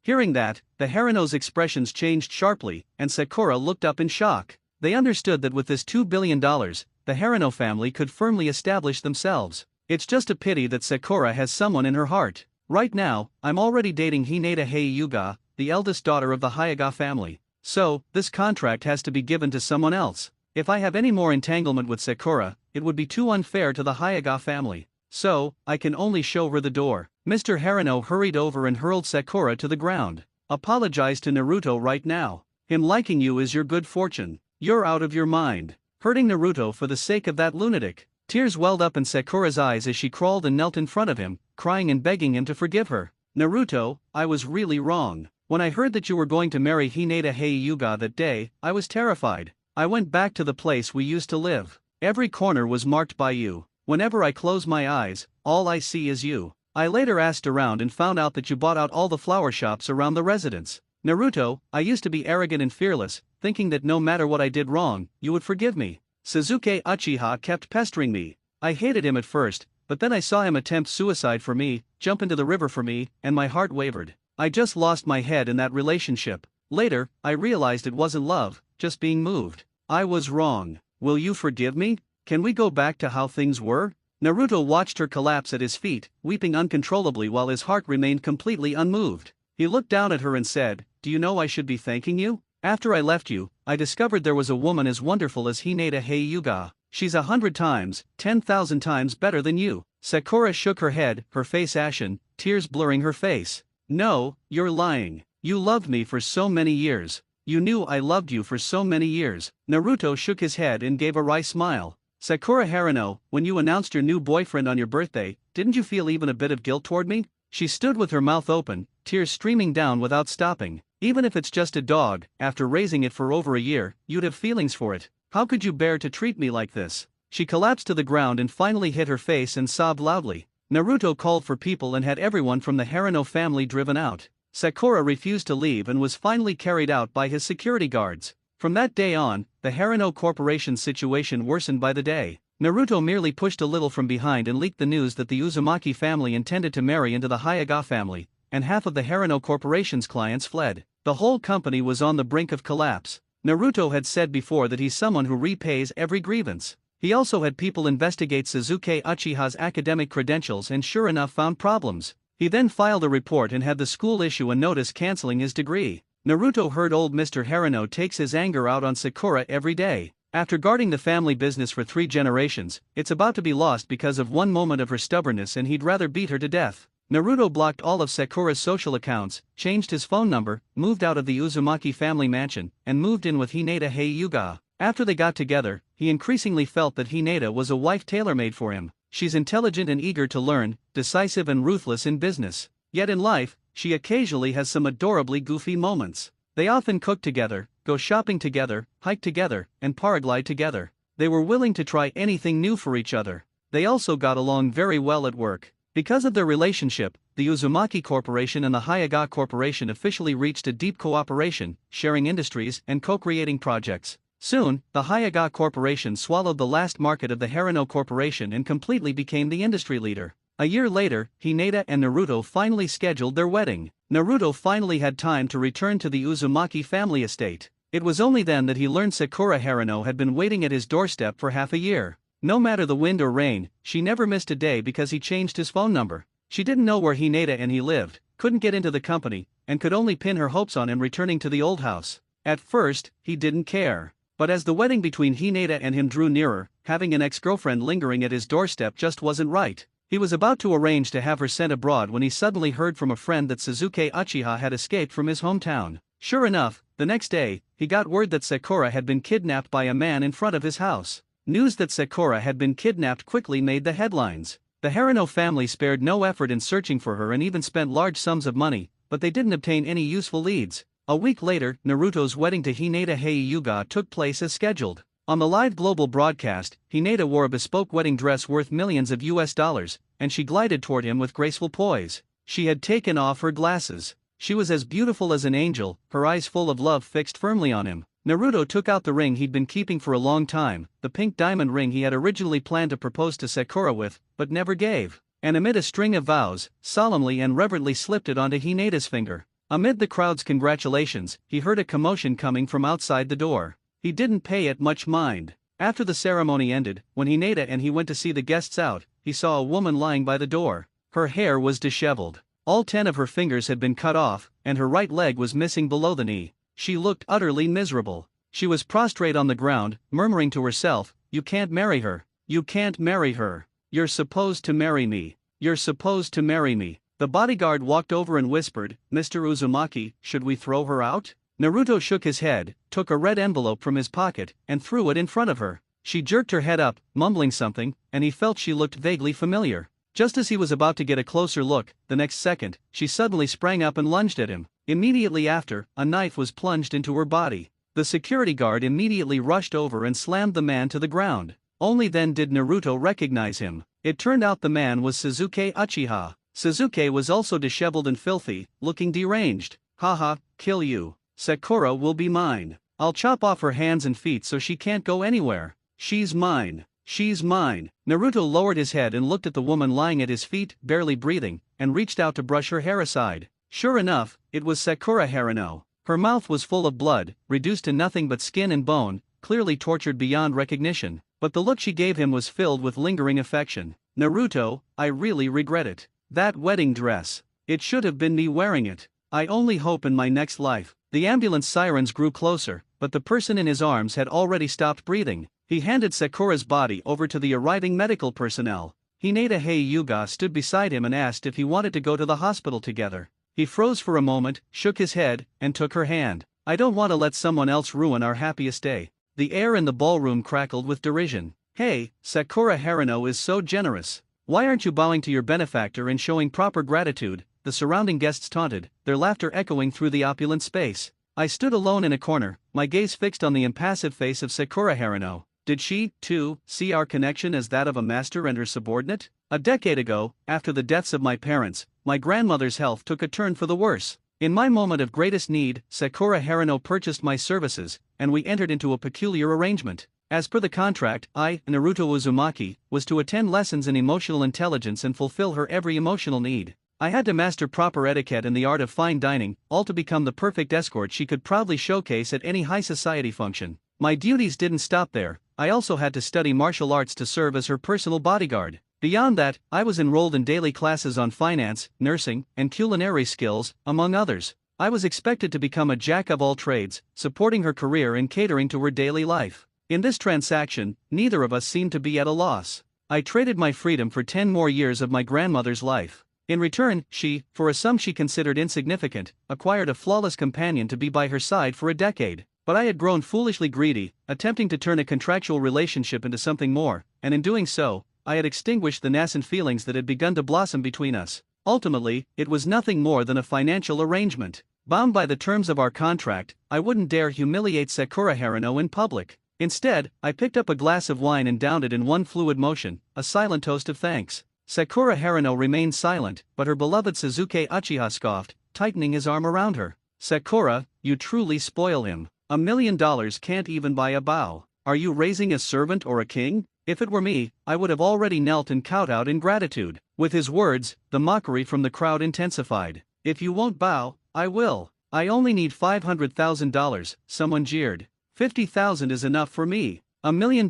Hearing that, the Haruno's expressions changed sharply, and Sakura looked up in shock. They understood that with this $2 billion, the Haruno family could firmly establish themselves. It's just a pity that Sakura has someone in her heart. Right now, I'm already dating Hinata Hyuga, the eldest daughter of the Hyuga family. So, this contract has to be given to someone else. If I have any more entanglement with Sakura, it would be too unfair to the Hyuga family. So, I can only show her the door. Mr. Haruno hurried over and hurled Sakura to the ground. Apologize to Naruto right now. Him liking you is your good fortune. You're out of your mind. Hurting Naruto for the sake of that lunatic. Tears welled up in Sakura's eyes as she crawled and knelt in front of him, crying and begging him to forgive her. Naruto, I was really wrong. When I heard that you were going to marry Hinata Hyuga that day, I was terrified. I went back to the place we used to live. Every corner was marked by you. Whenever I close my eyes, all I see is you. I later asked around and found out that you bought out all the flower shops around the residence. Naruto, I used to be arrogant and fearless, thinking that no matter what I did wrong, you would forgive me. Sasuke Uchiha kept pestering me. I hated him at first, but then I saw him attempt suicide for me, jump into the river for me, and my heart wavered. I just lost my head in that relationship. Later, I realized it wasn't love, just being moved. I was wrong. Will you forgive me? Can we go back to how things were? Naruto watched her collapse at his feet, weeping uncontrollably while his heart remained completely unmoved. He looked down at her and said, Do you know I should be thanking you? After I left you, I discovered there was a woman as wonderful as Hinata Hyuga. She's 100 times, 10,000 times better than you. Sakura shook her head, her face ashen, tears blurring her face. No, you're lying. You loved me for so many years. You knew I loved you for so many years. Naruto shook his head and gave a wry smile. Sakura Haruno, when you announced your new boyfriend on your birthday, didn't you feel even a bit of guilt toward me? She stood with her mouth open, tears streaming down without stopping. Even if it's just a dog, after raising it for over a year, you'd have feelings for it. How could you bear to treat me like this? She collapsed to the ground and finally hid her face and sobbed loudly. Naruto called for people and had everyone from the Haruno family driven out. Sakura refused to leave and was finally carried out by his security guards. From that day on, the Haruno Corporation's situation worsened by the day. Naruto merely pushed a little from behind and leaked the news that the Uzumaki family intended to marry into the Hyuga family, and half of the Haruno Corporation's clients fled. The whole company was on the brink of collapse. Naruto had said before that he's someone who repays every grievance. He also had people investigate Sasuke Uchiha's academic credentials and sure enough found problems. He then filed a report and had the school issue a notice canceling his degree. Naruto heard old Mr. Haruno takes his anger out on Sakura every day. After guarding the family business for 3 generations, it's about to be lost because of one moment of her stubbornness and he'd rather beat her to death. Naruto blocked all of Sakura's social accounts, changed his phone number, moved out of the Uzumaki family mansion, and moved in with Hinata Hyuga. After they got together, he increasingly felt that Hinata was a wife tailor-made for him. She's intelligent and eager to learn, decisive and ruthless in business. Yet in life, she occasionally has some adorably goofy moments. They often cook together, go shopping together, hike together, and paraglide together. They were willing to try anything new for each other. They also got along very well at work. Because of their relationship, the Uzumaki Corporation and the Hyuga Corporation officially reached a deep cooperation, sharing industries and co-creating projects. Soon, the Hyuga Corporation swallowed the last market of the Haruno Corporation and completely became the industry leader. A year later, Hinata and Naruto finally scheduled their wedding. Naruto finally had time to return to the Uzumaki family estate. It was only then that he learned Sakura Haruno had been waiting at his doorstep for half a year. No matter the wind or rain, she never missed a day because he changed his phone number. She didn't know where Hinata and he lived, couldn't get into the company, and could only pin her hopes on him returning to the old house. At first, he didn't care. But as the wedding between Hinata and him drew nearer, having an ex-girlfriend lingering at his doorstep just wasn't right. He was about to arrange to have her sent abroad when he suddenly heard from a friend that Sasuke Uchiha had escaped from his hometown. Sure enough, the next day, he got word that Sakura had been kidnapped by a man in front of his house. News that Sakura had been kidnapped quickly made the headlines. The Haruno family spared no effort in searching for her and even spent large sums of money, but they didn't obtain any useful leads. A week later, Naruto's wedding to Hinata Hyuga took place as scheduled. On the live global broadcast, Hinata wore a bespoke wedding dress worth millions of US dollars, and she glided toward him with graceful poise. She had taken off her glasses. She was as beautiful as an angel, her eyes full of love fixed firmly on him. Naruto took out the ring he'd been keeping for a long time, the pink diamond ring he had originally planned to propose to Sakura with, but never gave, and amid a string of vows, solemnly and reverently slipped it onto Hinata's finger. Amid the crowd's congratulations, he heard a commotion coming from outside the door. He didn't pay it much mind. After the ceremony ended, when Hinata and he went to see the guests out, he saw a woman lying by the door. Her hair was disheveled. All 10 of her fingers had been cut off, and her right leg was missing below the knee. She looked utterly miserable. She was prostrate on the ground, murmuring to herself, "You can't marry her. You can't marry her. You're supposed to marry me. You're supposed to marry me." The bodyguard walked over and whispered, "Mr. Uzumaki, should we throw her out?" Naruto shook his head, took a red envelope from his pocket, and threw it in front of her. She jerked her head up, mumbling something, and he felt she looked vaguely familiar. Just as he was about to get a closer look, the next second, she suddenly sprang up and lunged at him. Immediately after, a knife was plunged into her body. The security guard immediately rushed over and slammed the man to the ground. Only then did Naruto recognize him. It turned out the man was Suzuki Uchiha. Suzuki was also disheveled and filthy, looking deranged. "Haha, kill you. Sakura will be mine. I'll chop off her hands and feet so she can't go anywhere. She's mine. She's mine." Naruto lowered his head and looked at the woman lying at his feet, barely breathing, and reached out to brush her hair aside. Sure enough, it was Sakura Haruno. Her mouth was full of blood, reduced to nothing but skin and bone, clearly tortured beyond recognition, but the look she gave him was filled with lingering affection. "Naruto, I really regret it. That wedding dress. It should have been me wearing it. I only hope in my next life." The ambulance sirens grew closer, but the person in his arms had already stopped breathing. He handed Sakura's body over to the arriving medical personnel. Hinata Hyuga stood beside him and asked if he wanted to go to the hospital together. He froze for a moment, shook his head, and took her hand. "I don't want to let someone else ruin our happiest day." The air in the ballroom crackled with derision. "Hey, Sakura Haruno is so generous. Why aren't you bowing to your benefactor and showing proper gratitude?" The surrounding guests taunted, their laughter echoing through the opulent space. I stood alone in a corner, my gaze fixed on the impassive face of Sakura Haruno. Did she, too, see our connection as that of a master and her subordinate? A decade ago, after the deaths of my parents, my grandmother's health took a turn for the worse. In my moment of greatest need, Sakura Haruno purchased my services, and we entered into a peculiar arrangement. As per the contract, I, Naruto Uzumaki, was to attend lessons in emotional intelligence and fulfill her every emotional need. I had to master proper etiquette and the art of fine dining, all to become the perfect escort she could proudly showcase at any high society function. My duties didn't stop there. I also had to study martial arts to serve as her personal bodyguard. Beyond that, I was enrolled in daily classes on finance, nursing, and culinary skills, among others. I was expected to become a jack of all trades, supporting her career and catering to her daily life. In this transaction, neither of us seemed to be at a loss. I traded my freedom for 10 more years of my grandmother's life. In return, she, for a sum she considered insignificant, acquired a flawless companion to be by her side for a decade. But I had grown foolishly greedy, attempting to turn a contractual relationship into something more, and in doing so, I had extinguished the nascent feelings that had begun to blossom between us. Ultimately, it was nothing more than a financial arrangement. Bound by the terms of our contract, I wouldn't dare humiliate Sakura Haruno in public. Instead, I picked up a glass of wine and downed it in one fluid motion, a silent toast of thanks. Sakura Haruno remained silent, but her beloved Suzuki Uchiha scoffed, tightening his arm around her. "Sakura, you truly spoil him. $1 million can't even buy a bow. Are you raising a servant or a king? If it were me, I would have already knelt and kowtowed in gratitude." With his words, the mockery from the crowd intensified. "If you won't bow, I will. I only need $500,000, someone jeered. 50,000 is enough for me. $1 million,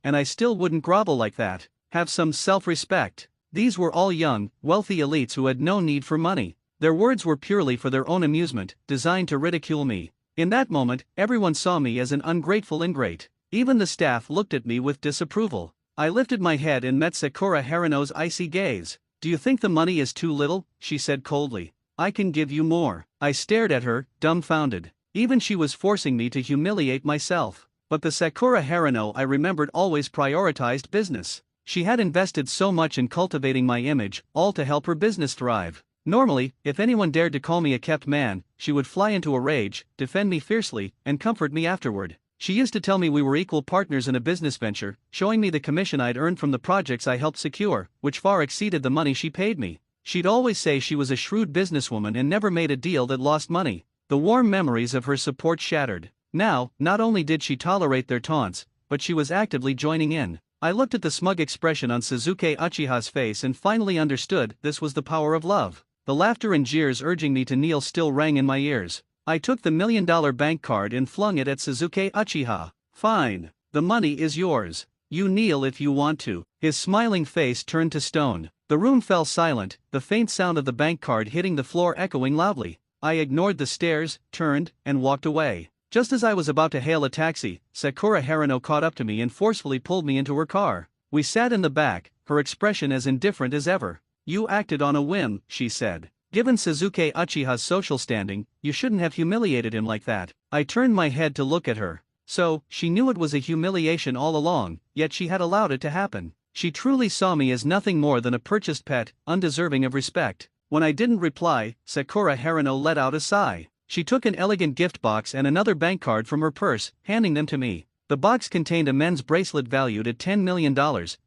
and I still wouldn't grovel like that. Have some self-respect." These were all young, wealthy elites who had no need for money. Their words were purely for their own amusement, designed to ridicule me. In that moment, everyone saw me as an ungrateful ingrate. Even the staff looked at me with disapproval. I lifted my head and met Sakura Haruno's icy gaze. "Do you think the money is too little?" she said coldly. "I can give you more." I stared at her, dumbfounded. Even she was forcing me to humiliate myself. But the Sakura Haruno I remembered always prioritized business. She had invested so much in cultivating my image, all to help her business thrive. Normally, if anyone dared to call me a kept man, she would fly into a rage, defend me fiercely, and comfort me afterward. She used to tell me we were equal partners in a business venture, showing me the commission I'd earned from the projects I helped secure, which far exceeded the money she paid me. She'd always say she was a shrewd businesswoman and never made a deal that lost money. The warm memories of her support shattered. Now, not only did she tolerate their taunts, but she was actively joining in. I looked at the smug expression on Suzuki Uchiha's face and finally understood this was the power of love. The laughter and jeers urging me to kneel still rang in my ears. I took the $1 million bank card and flung it at Suzuki Uchiha. Fine. The money is yours. You kneel if you want to. His smiling face turned to stone. The room fell silent, the faint sound of the bank card hitting the floor echoing loudly. I ignored the stares, turned, and walked away. Just as I was about to hail a taxi, Sakura Haruno caught up to me and forcefully pulled me into her car. We sat in the back, her expression as indifferent as ever. You acted on a whim, she said. Given Suzuki Uchiha's social standing, you shouldn't have humiliated him like that. I turned my head to look at her. So, she knew it was a humiliation all along, yet she had allowed it to happen. She truly saw me as nothing more than a purchased pet, undeserving of respect. When I didn't reply, Sakura Haruno let out a sigh. She took an elegant gift box and another bank card from her purse, handing them to me. The box contained a men's bracelet valued at $10 million,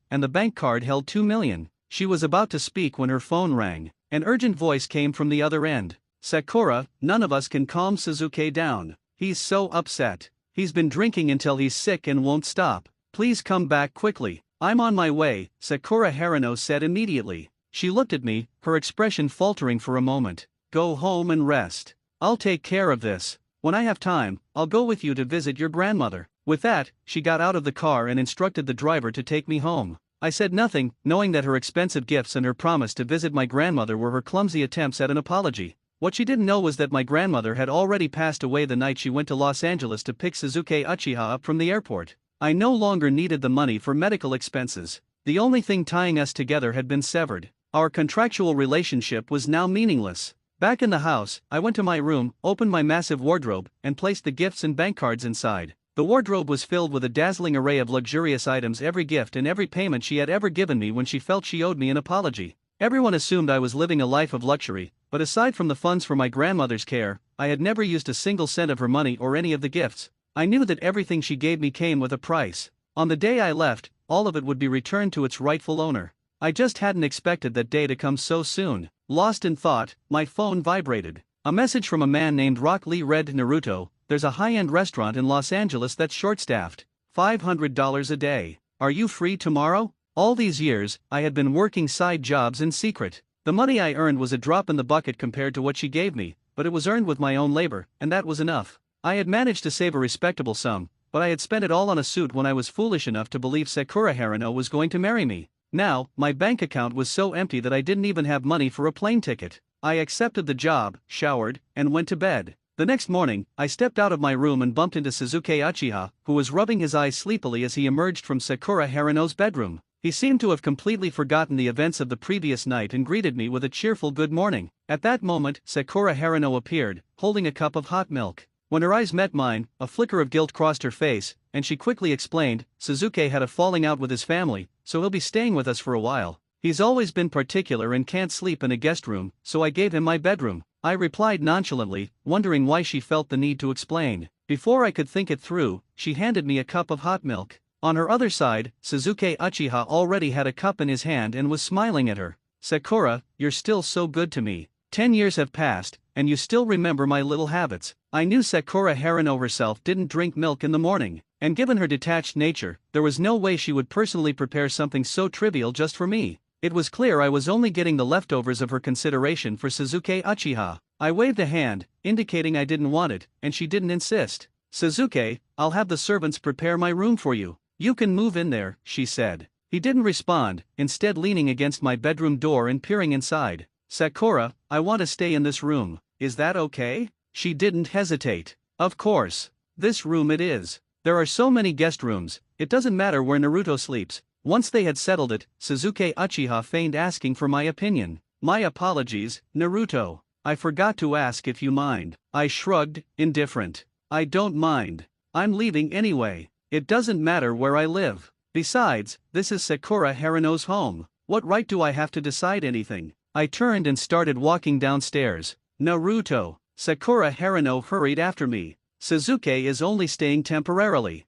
and the bank card held $2 million. She was about to speak when her phone rang. An urgent voice came from the other end. Sakura, none of us can calm Suzuki down. He's so upset. He's been drinking until he's sick and won't stop. Please come back quickly. I'm on my way, Sakura Haruno said immediately. She looked at me, her expression faltering for a moment. Go home and rest. I'll take care of this. When I have time, I'll go with you to visit your grandmother. With that, she got out of the car and instructed the driver to take me home. I said nothing, knowing that her expensive gifts and her promise to visit my grandmother were her clumsy attempts at an apology. What she didn't know was that my grandmother had already passed away the night she went to Los Angeles to pick Suzuki Uchiha up from the airport. I no longer needed the money for medical expenses. The only thing tying us together had been severed. Our contractual relationship was now meaningless. Back in the house, I went to my room, opened my massive wardrobe, and placed the gifts and bank cards inside. The wardrobe was filled with a dazzling array of luxurious items, every gift and every payment she had ever given me when she felt she owed me an apology. Everyone assumed I was living a life of luxury, but aside from the funds for my grandmother's care, I had never used a single cent of her money or any of the gifts. I knew that everything she gave me came with a price. On the day I left, all of it would be returned to its rightful owner. I just hadn't expected that day to come so soon. Lost in thought, my phone vibrated. A message from a man named Rock Lee read, Naruto, there's a high-end restaurant in Los Angeles that's short-staffed. $500 a day. Are you free tomorrow? All these years, I had been working side jobs in secret. The money I earned was a drop in the bucket compared to what she gave me, but it was earned with my own labor, and that was enough. I had managed to save a respectable sum, but I had spent it all on a suit when I was foolish enough to believe Sakura Haruno was going to marry me. Now, my bank account was so empty that I didn't even have money for a plane ticket. I accepted the job, showered, and went to bed. The next morning, I stepped out of my room and bumped into Suzuki Uchiha, who was rubbing his eyes sleepily as he emerged from Sakura Haruno's bedroom. He seemed to have completely forgotten the events of the previous night and greeted me with a cheerful good morning. At that moment, Sakura Haruno appeared, holding a cup of hot milk. When her eyes met mine, a flicker of guilt crossed her face, and she quickly explained, Suzuki had a falling out with his family, so he'll be staying with us for a while. He's always been particular and can't sleep in a guest room, so I gave him my bedroom. I replied nonchalantly, wondering why she felt the need to explain. Before I could think it through, she handed me a cup of hot milk. On her other side, Suzuki Uchiha already had a cup in his hand and was smiling at her. Sakura, you're still so good to me. 10 years have passed, and you still remember my little habits. I knew Sakura Haruno herself didn't drink milk in the morning, and given her detached nature, there was no way she would personally prepare something so trivial just for me. It was clear I was only getting the leftovers of her consideration for Suzuki Uchiha. I waved a hand, indicating I didn't want it, and she didn't insist. Suzuki, I'll have the servants prepare my room for you. You can move in there, she said. He didn't respond, instead leaning against my bedroom door and peering inside. Sakura, I want to stay in this room. Is that okay? She didn't hesitate. Of course. This room it is. There are so many guest rooms, it doesn't matter where Naruto sleeps. Once they had settled it, Suzuki Uchiha feigned asking for my opinion. My apologies, Naruto. I forgot to ask if you mind. I shrugged, indifferent. I don't mind. I'm leaving anyway. It doesn't matter where I live. Besides, this is Sakura Haruno's home. What right do I have to decide anything? I turned and started walking downstairs. Naruto. Sakura Haruno hurried after me. Suzuki is only staying temporarily.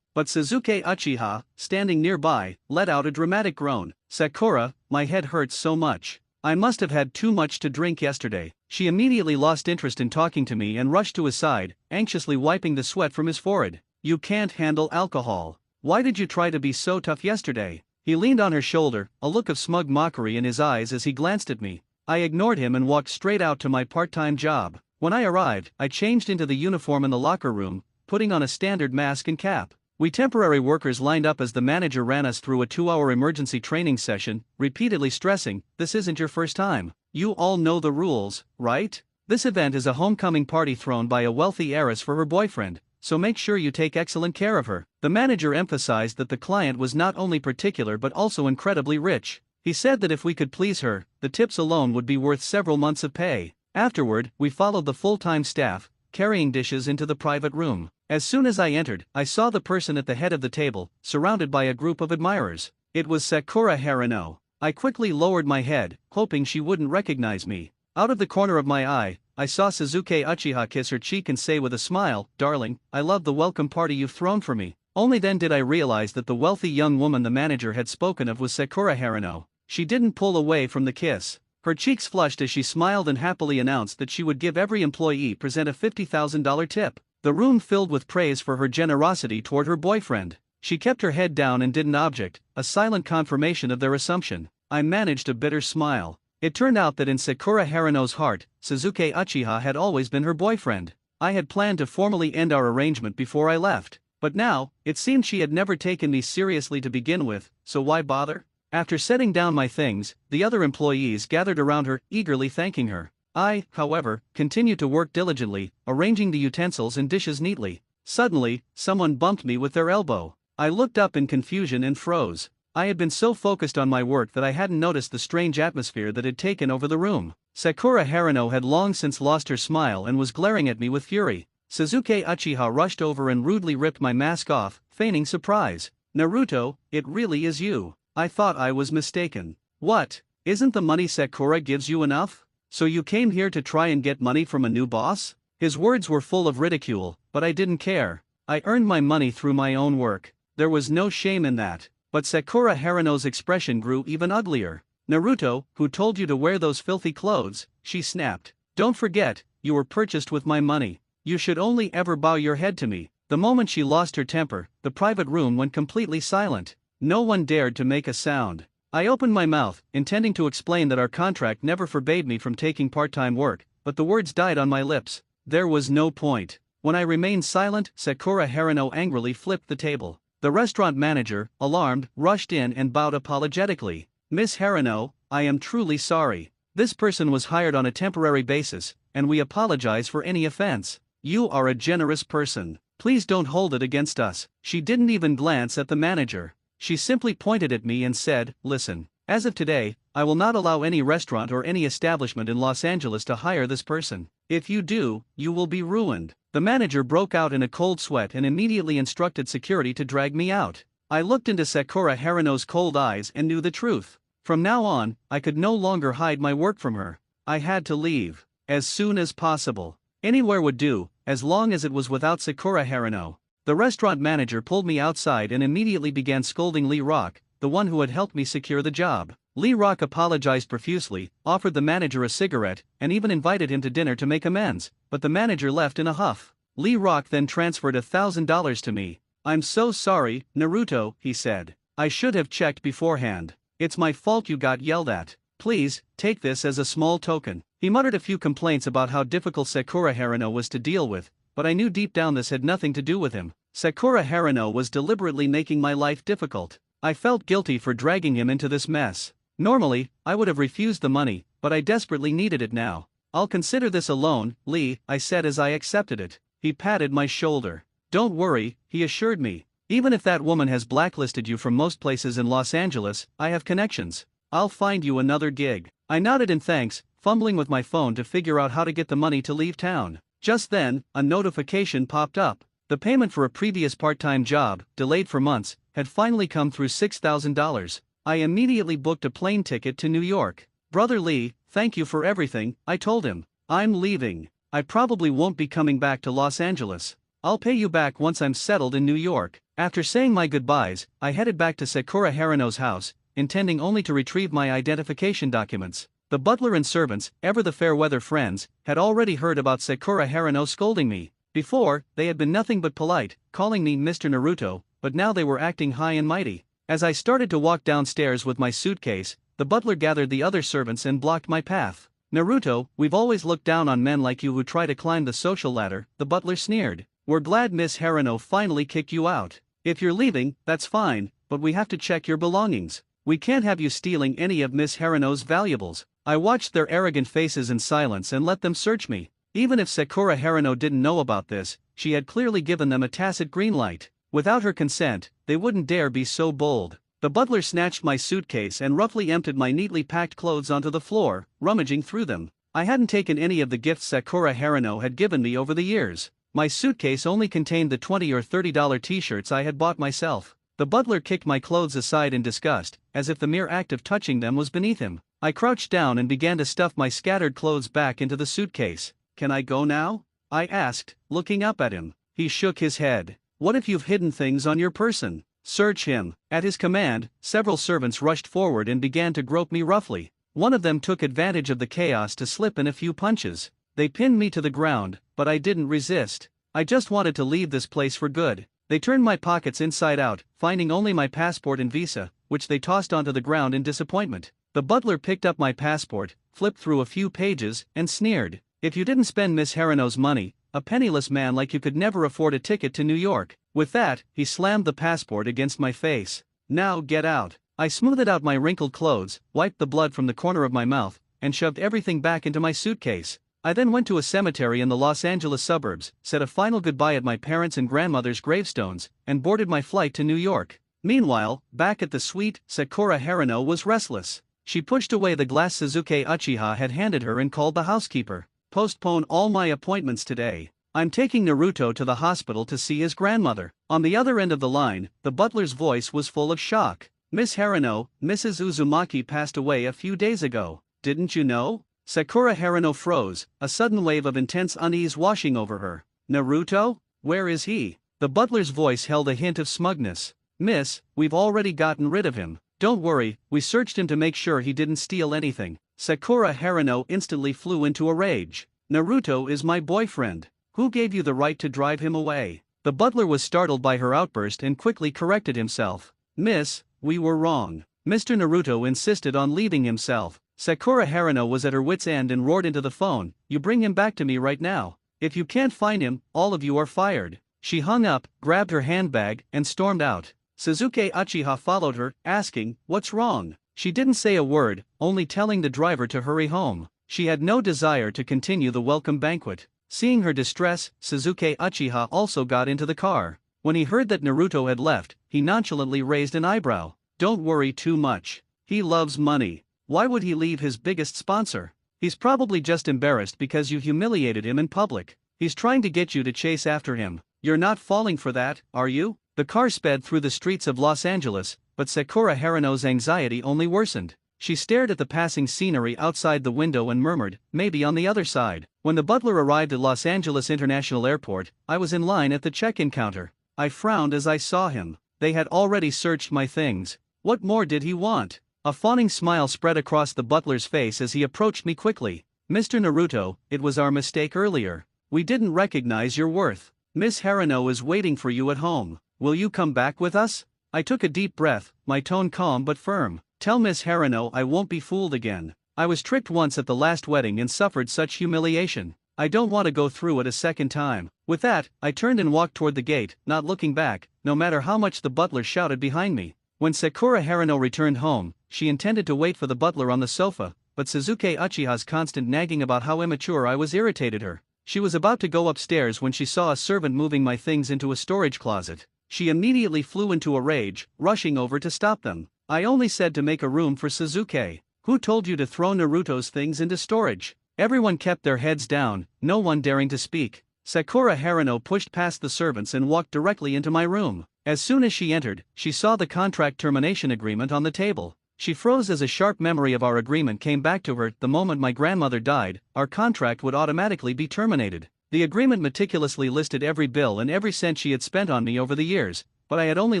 But Suzuki Uchiha, standing nearby, let out a dramatic groan. Sakura, my head hurts so much. I must have had too much to drink yesterday. She immediately lost interest in talking to me and rushed to his side, anxiously wiping the sweat from his forehead. You can't handle alcohol. Why did you try to be so tough yesterday? He leaned on her shoulder, a look of smug mockery in his eyes as he glanced at me. I ignored him and walked straight out to my part-time job. When I arrived, I changed into the uniform in the locker room, putting on a standard mask and cap. We temporary workers lined up as the manager ran us through a 2-hour emergency training session, repeatedly stressing, "This isn't your first time. You all know the rules, right? This event is a homecoming party thrown by a wealthy heiress for her boyfriend, so make sure you take excellent care of her." The manager emphasized that the client was not only particular but also incredibly rich. He said that if we could please her, the tips alone would be worth several months of pay. Afterward, we followed the full-time staff, carrying dishes into the private room. As soon as I entered, I saw the person at the head of the table, surrounded by a group of admirers. It was Sakura Haruno. I quickly lowered my head, hoping she wouldn't recognize me. Out of the corner of my eye, I saw Suzuki Uchiha kiss her cheek and say with a smile, "Darling, I love the welcome party you've thrown for me." Only then did I realize that the wealthy young woman the manager had spoken of was Sakura Haruno. She didn't pull away from the kiss. Her cheeks flushed as she smiled and happily announced that she would give every employee present a $50,000 tip. The room filled with praise for her generosity toward her boyfriend. She kept her head down and didn't object, a silent confirmation of their assumption. I managed a bitter smile. It turned out that in Sakura Haruno's heart, Suzuki Uchiha had always been her boyfriend. I had planned to formally end our arrangement before I left, but now, it seemed she had never taken me seriously to begin with, so why bother? After setting down my things, the other employees gathered around her, eagerly thanking her. I, however, continued to work diligently, arranging the utensils and dishes neatly. Suddenly, someone bumped me with their elbow. I looked up in confusion and froze. I had been so focused on my work that I hadn't noticed the strange atmosphere that had taken over the room. Sakura Haruno had long since lost her smile and was glaring at me with fury. Suzuki Uchiha rushed over and rudely ripped my mask off, feigning surprise. "Naruto, it really is you. I thought I was mistaken." "What? Isn't the money Sakura gives you enough? So you came here to try and get money from a new boss?" His words were full of ridicule, but I didn't care. I earned my money through my own work. There was no shame in that. But Sakura Haruno's expression grew even uglier. "Naruto, who told you to wear those filthy clothes?" she snapped. "Don't forget, you were purchased with my money. You should only ever bow your head to me." The moment she lost her temper, the private room went completely silent. No one dared to make a sound. I opened my mouth, intending to explain that our contract never forbade me from taking part-time work, but the words died on my lips. There was no point. When I remained silent, Sakura Haruno angrily flipped the table. The restaurant manager, alarmed, rushed in and bowed apologetically. "Miss Haruno, I am truly sorry. This person was hired on a temporary basis, and we apologize for any offense. You are a generous person. Please don't hold it against us." She didn't even glance at the manager. She simply pointed at me and said, "Listen, as of today, I will not allow any restaurant or any establishment in Los Angeles to hire this person. If you do, you will be ruined." The manager broke out in a cold sweat and immediately instructed security to drag me out. I looked into Sakura Haruno's cold eyes and knew the truth. From now on, I could no longer hide my work from her. I had to leave. As soon as possible. Anywhere would do, as long as it was without Sakura Haruno. The restaurant manager pulled me outside and immediately began scolding Lee Rock, the one who had helped me secure the job. Lee Rock apologized profusely, offered the manager a cigarette, and even invited him to dinner to make amends, but the manager left in a huff. Lee Rock then transferred $1,000 to me. "I'm so sorry, Naruto," he said. "I should have checked beforehand. It's my fault you got yelled at. Please, take this as a small token." He muttered a few complaints about how difficult Sakura Haruno was to deal with, but I knew deep down this had nothing to do with him. Sakura Haruno was deliberately making my life difficult. I felt guilty for dragging him into this mess. Normally, I would have refused the money, but I desperately needed it now. "I'll consider this a loan, Lee," I said as I accepted it. He patted my shoulder. "Don't worry," he assured me. "Even if that woman has blacklisted you from most places in Los Angeles, I have connections. I'll find you another gig." I nodded in thanks, fumbling with my phone to figure out how to get the money to leave town. Just then, a notification popped up. The payment for a previous part-time job, delayed for months, had finally come through $6,000. I immediately booked a plane ticket to New York. "Brother Lee, thank you for everything," I told him. "I'm leaving. I probably won't be coming back to Los Angeles. I'll pay you back once I'm settled in New York." After saying my goodbyes, I headed back to Sakura Haruno's house, intending only to retrieve my identification documents. The butler and servants, ever the fair-weather friends, had already heard about Sakura Haruno scolding me. Before, they had been nothing but polite, calling me Mr. Naruto, but now they were acting high and mighty. As I started to walk downstairs with my suitcase, the butler gathered the other servants and blocked my path. "Naruto, we've always looked down on men like you who try to climb the social ladder," the butler sneered. "We're glad Miss Haruno finally kicked you out. If you're leaving, that's fine, but we have to check your belongings. We can't have you stealing any of Miss Haruno's valuables." I watched their arrogant faces in silence and let them search me. Even if Sakura Haruno didn't know about this, she had clearly given them a tacit green light. Without her consent, they wouldn't dare be so bold. The butler snatched my suitcase and roughly emptied my neatly packed clothes onto the floor, rummaging through them. I hadn't taken any of the gifts Sakura Haruno had given me over the years. My suitcase only contained the $20 or $30 t-shirts I had bought myself. The butler kicked my clothes aside in disgust, as if the mere act of touching them was beneath him. I crouched down and began to stuff my scattered clothes back into the suitcase. "Can I go now?" I asked, looking up at him. He shook his head. "What if you've hidden things on your person? Search him." At his command, several servants rushed forward and began to grope me roughly. One of them took advantage of the chaos to slip in a few punches. They pinned me to the ground, but I didn't resist. I just wanted to leave this place for good. They turned my pockets inside out, finding only my passport and visa, which they tossed onto the ground in disappointment. The butler picked up my passport, flipped through a few pages, and sneered. "If you didn't spend Miss Haruno's money, a penniless man like you could never afford a ticket to New York." With that, he slammed the passport against my face. "Now get out." I smoothed out my wrinkled clothes, wiped the blood from the corner of my mouth, and shoved everything back into my suitcase. I then went to a cemetery in the Los Angeles suburbs, said a final goodbye at my parents' and grandmother's gravestones, and boarded my flight to New York. Meanwhile, back at the suite, Sakura Haruno was restless. She pushed away the glass Suzuki Uchiha had handed her and called the housekeeper. "Postpone all my appointments today. I'm taking Naruto to the hospital to see his grandmother." On the other end of the line, the butler's voice was full of shock. "Miss Haruno, Mrs. Uzumaki passed away a few days ago. Didn't you know?" Sakura Haruno froze, a sudden wave of intense unease washing over her. "Naruto? Where is he?" The butler's voice held a hint of smugness. "Miss, we've already gotten rid of him. Don't worry, we searched him to make sure he didn't steal anything." Sakura Haruno instantly flew into a rage. "Naruto is my boyfriend. Who gave you the right to drive him away?" The butler was startled by her outburst and quickly corrected himself. "Miss, we were wrong. Mr. Naruto insisted on leaving himself." Sakura Haruno was at her wit's end and roared into the phone, "You bring him back to me right now. If you can't find him, all of you are fired." She hung up, grabbed her handbag, and stormed out. Suzuki Uchiha followed her, asking, "What's wrong?" She didn't say a word, only telling the driver to hurry home. She had no desire to continue the welcome banquet. Seeing her distress, Suzuki Uchiha also got into the car. When he heard that Naruto had left, he nonchalantly raised an eyebrow. "Don't worry too much. He loves money. Why would he leave his biggest sponsor? He's probably just embarrassed because you humiliated him in public. He's trying to get you to chase after him. You're not falling for that, are you?" The car sped through the streets of Los Angeles, but Sakura Haruno's anxiety only worsened. She stared at the passing scenery outside the window and murmured, "Maybe on the other side." When the butler arrived at Los Angeles International Airport, I was in line at the check-in counter. I frowned as I saw him. They had already searched my things. What more did he want? A fawning smile spread across the butler's face as he approached me quickly. "Mr. Naruto, it was our mistake earlier. We didn't recognize your worth. Miss Haruno is waiting for you at home. Will you come back with us?" I took a deep breath, my tone calm but firm. "Tell Miss Haruno I won't be fooled again. I was tricked once at the last wedding and suffered such humiliation. I don't want to go through it a second time." With that, I turned and walked toward the gate, not looking back, no matter how much the butler shouted behind me. When Sakura Haruno returned home, she intended to wait for the butler on the sofa, but Suzuki Uchiha's constant nagging about how immature I was irritated her. She was about to go upstairs when she saw a servant moving my things into a storage closet. She immediately flew into a rage, rushing over to stop them. "I only said to make a room for Suzuki. Who told you to throw Naruto's things into storage?" Everyone kept their heads down, no one daring to speak. Sakura Haruno pushed past the servants and walked directly into my room. As soon as she entered, she saw the contract termination agreement on the table. She froze as a sharp memory of our agreement came back to her. The moment my grandmother died, our contract would automatically be terminated. The agreement meticulously listed every bill and every cent she had spent on me over the years, but I had only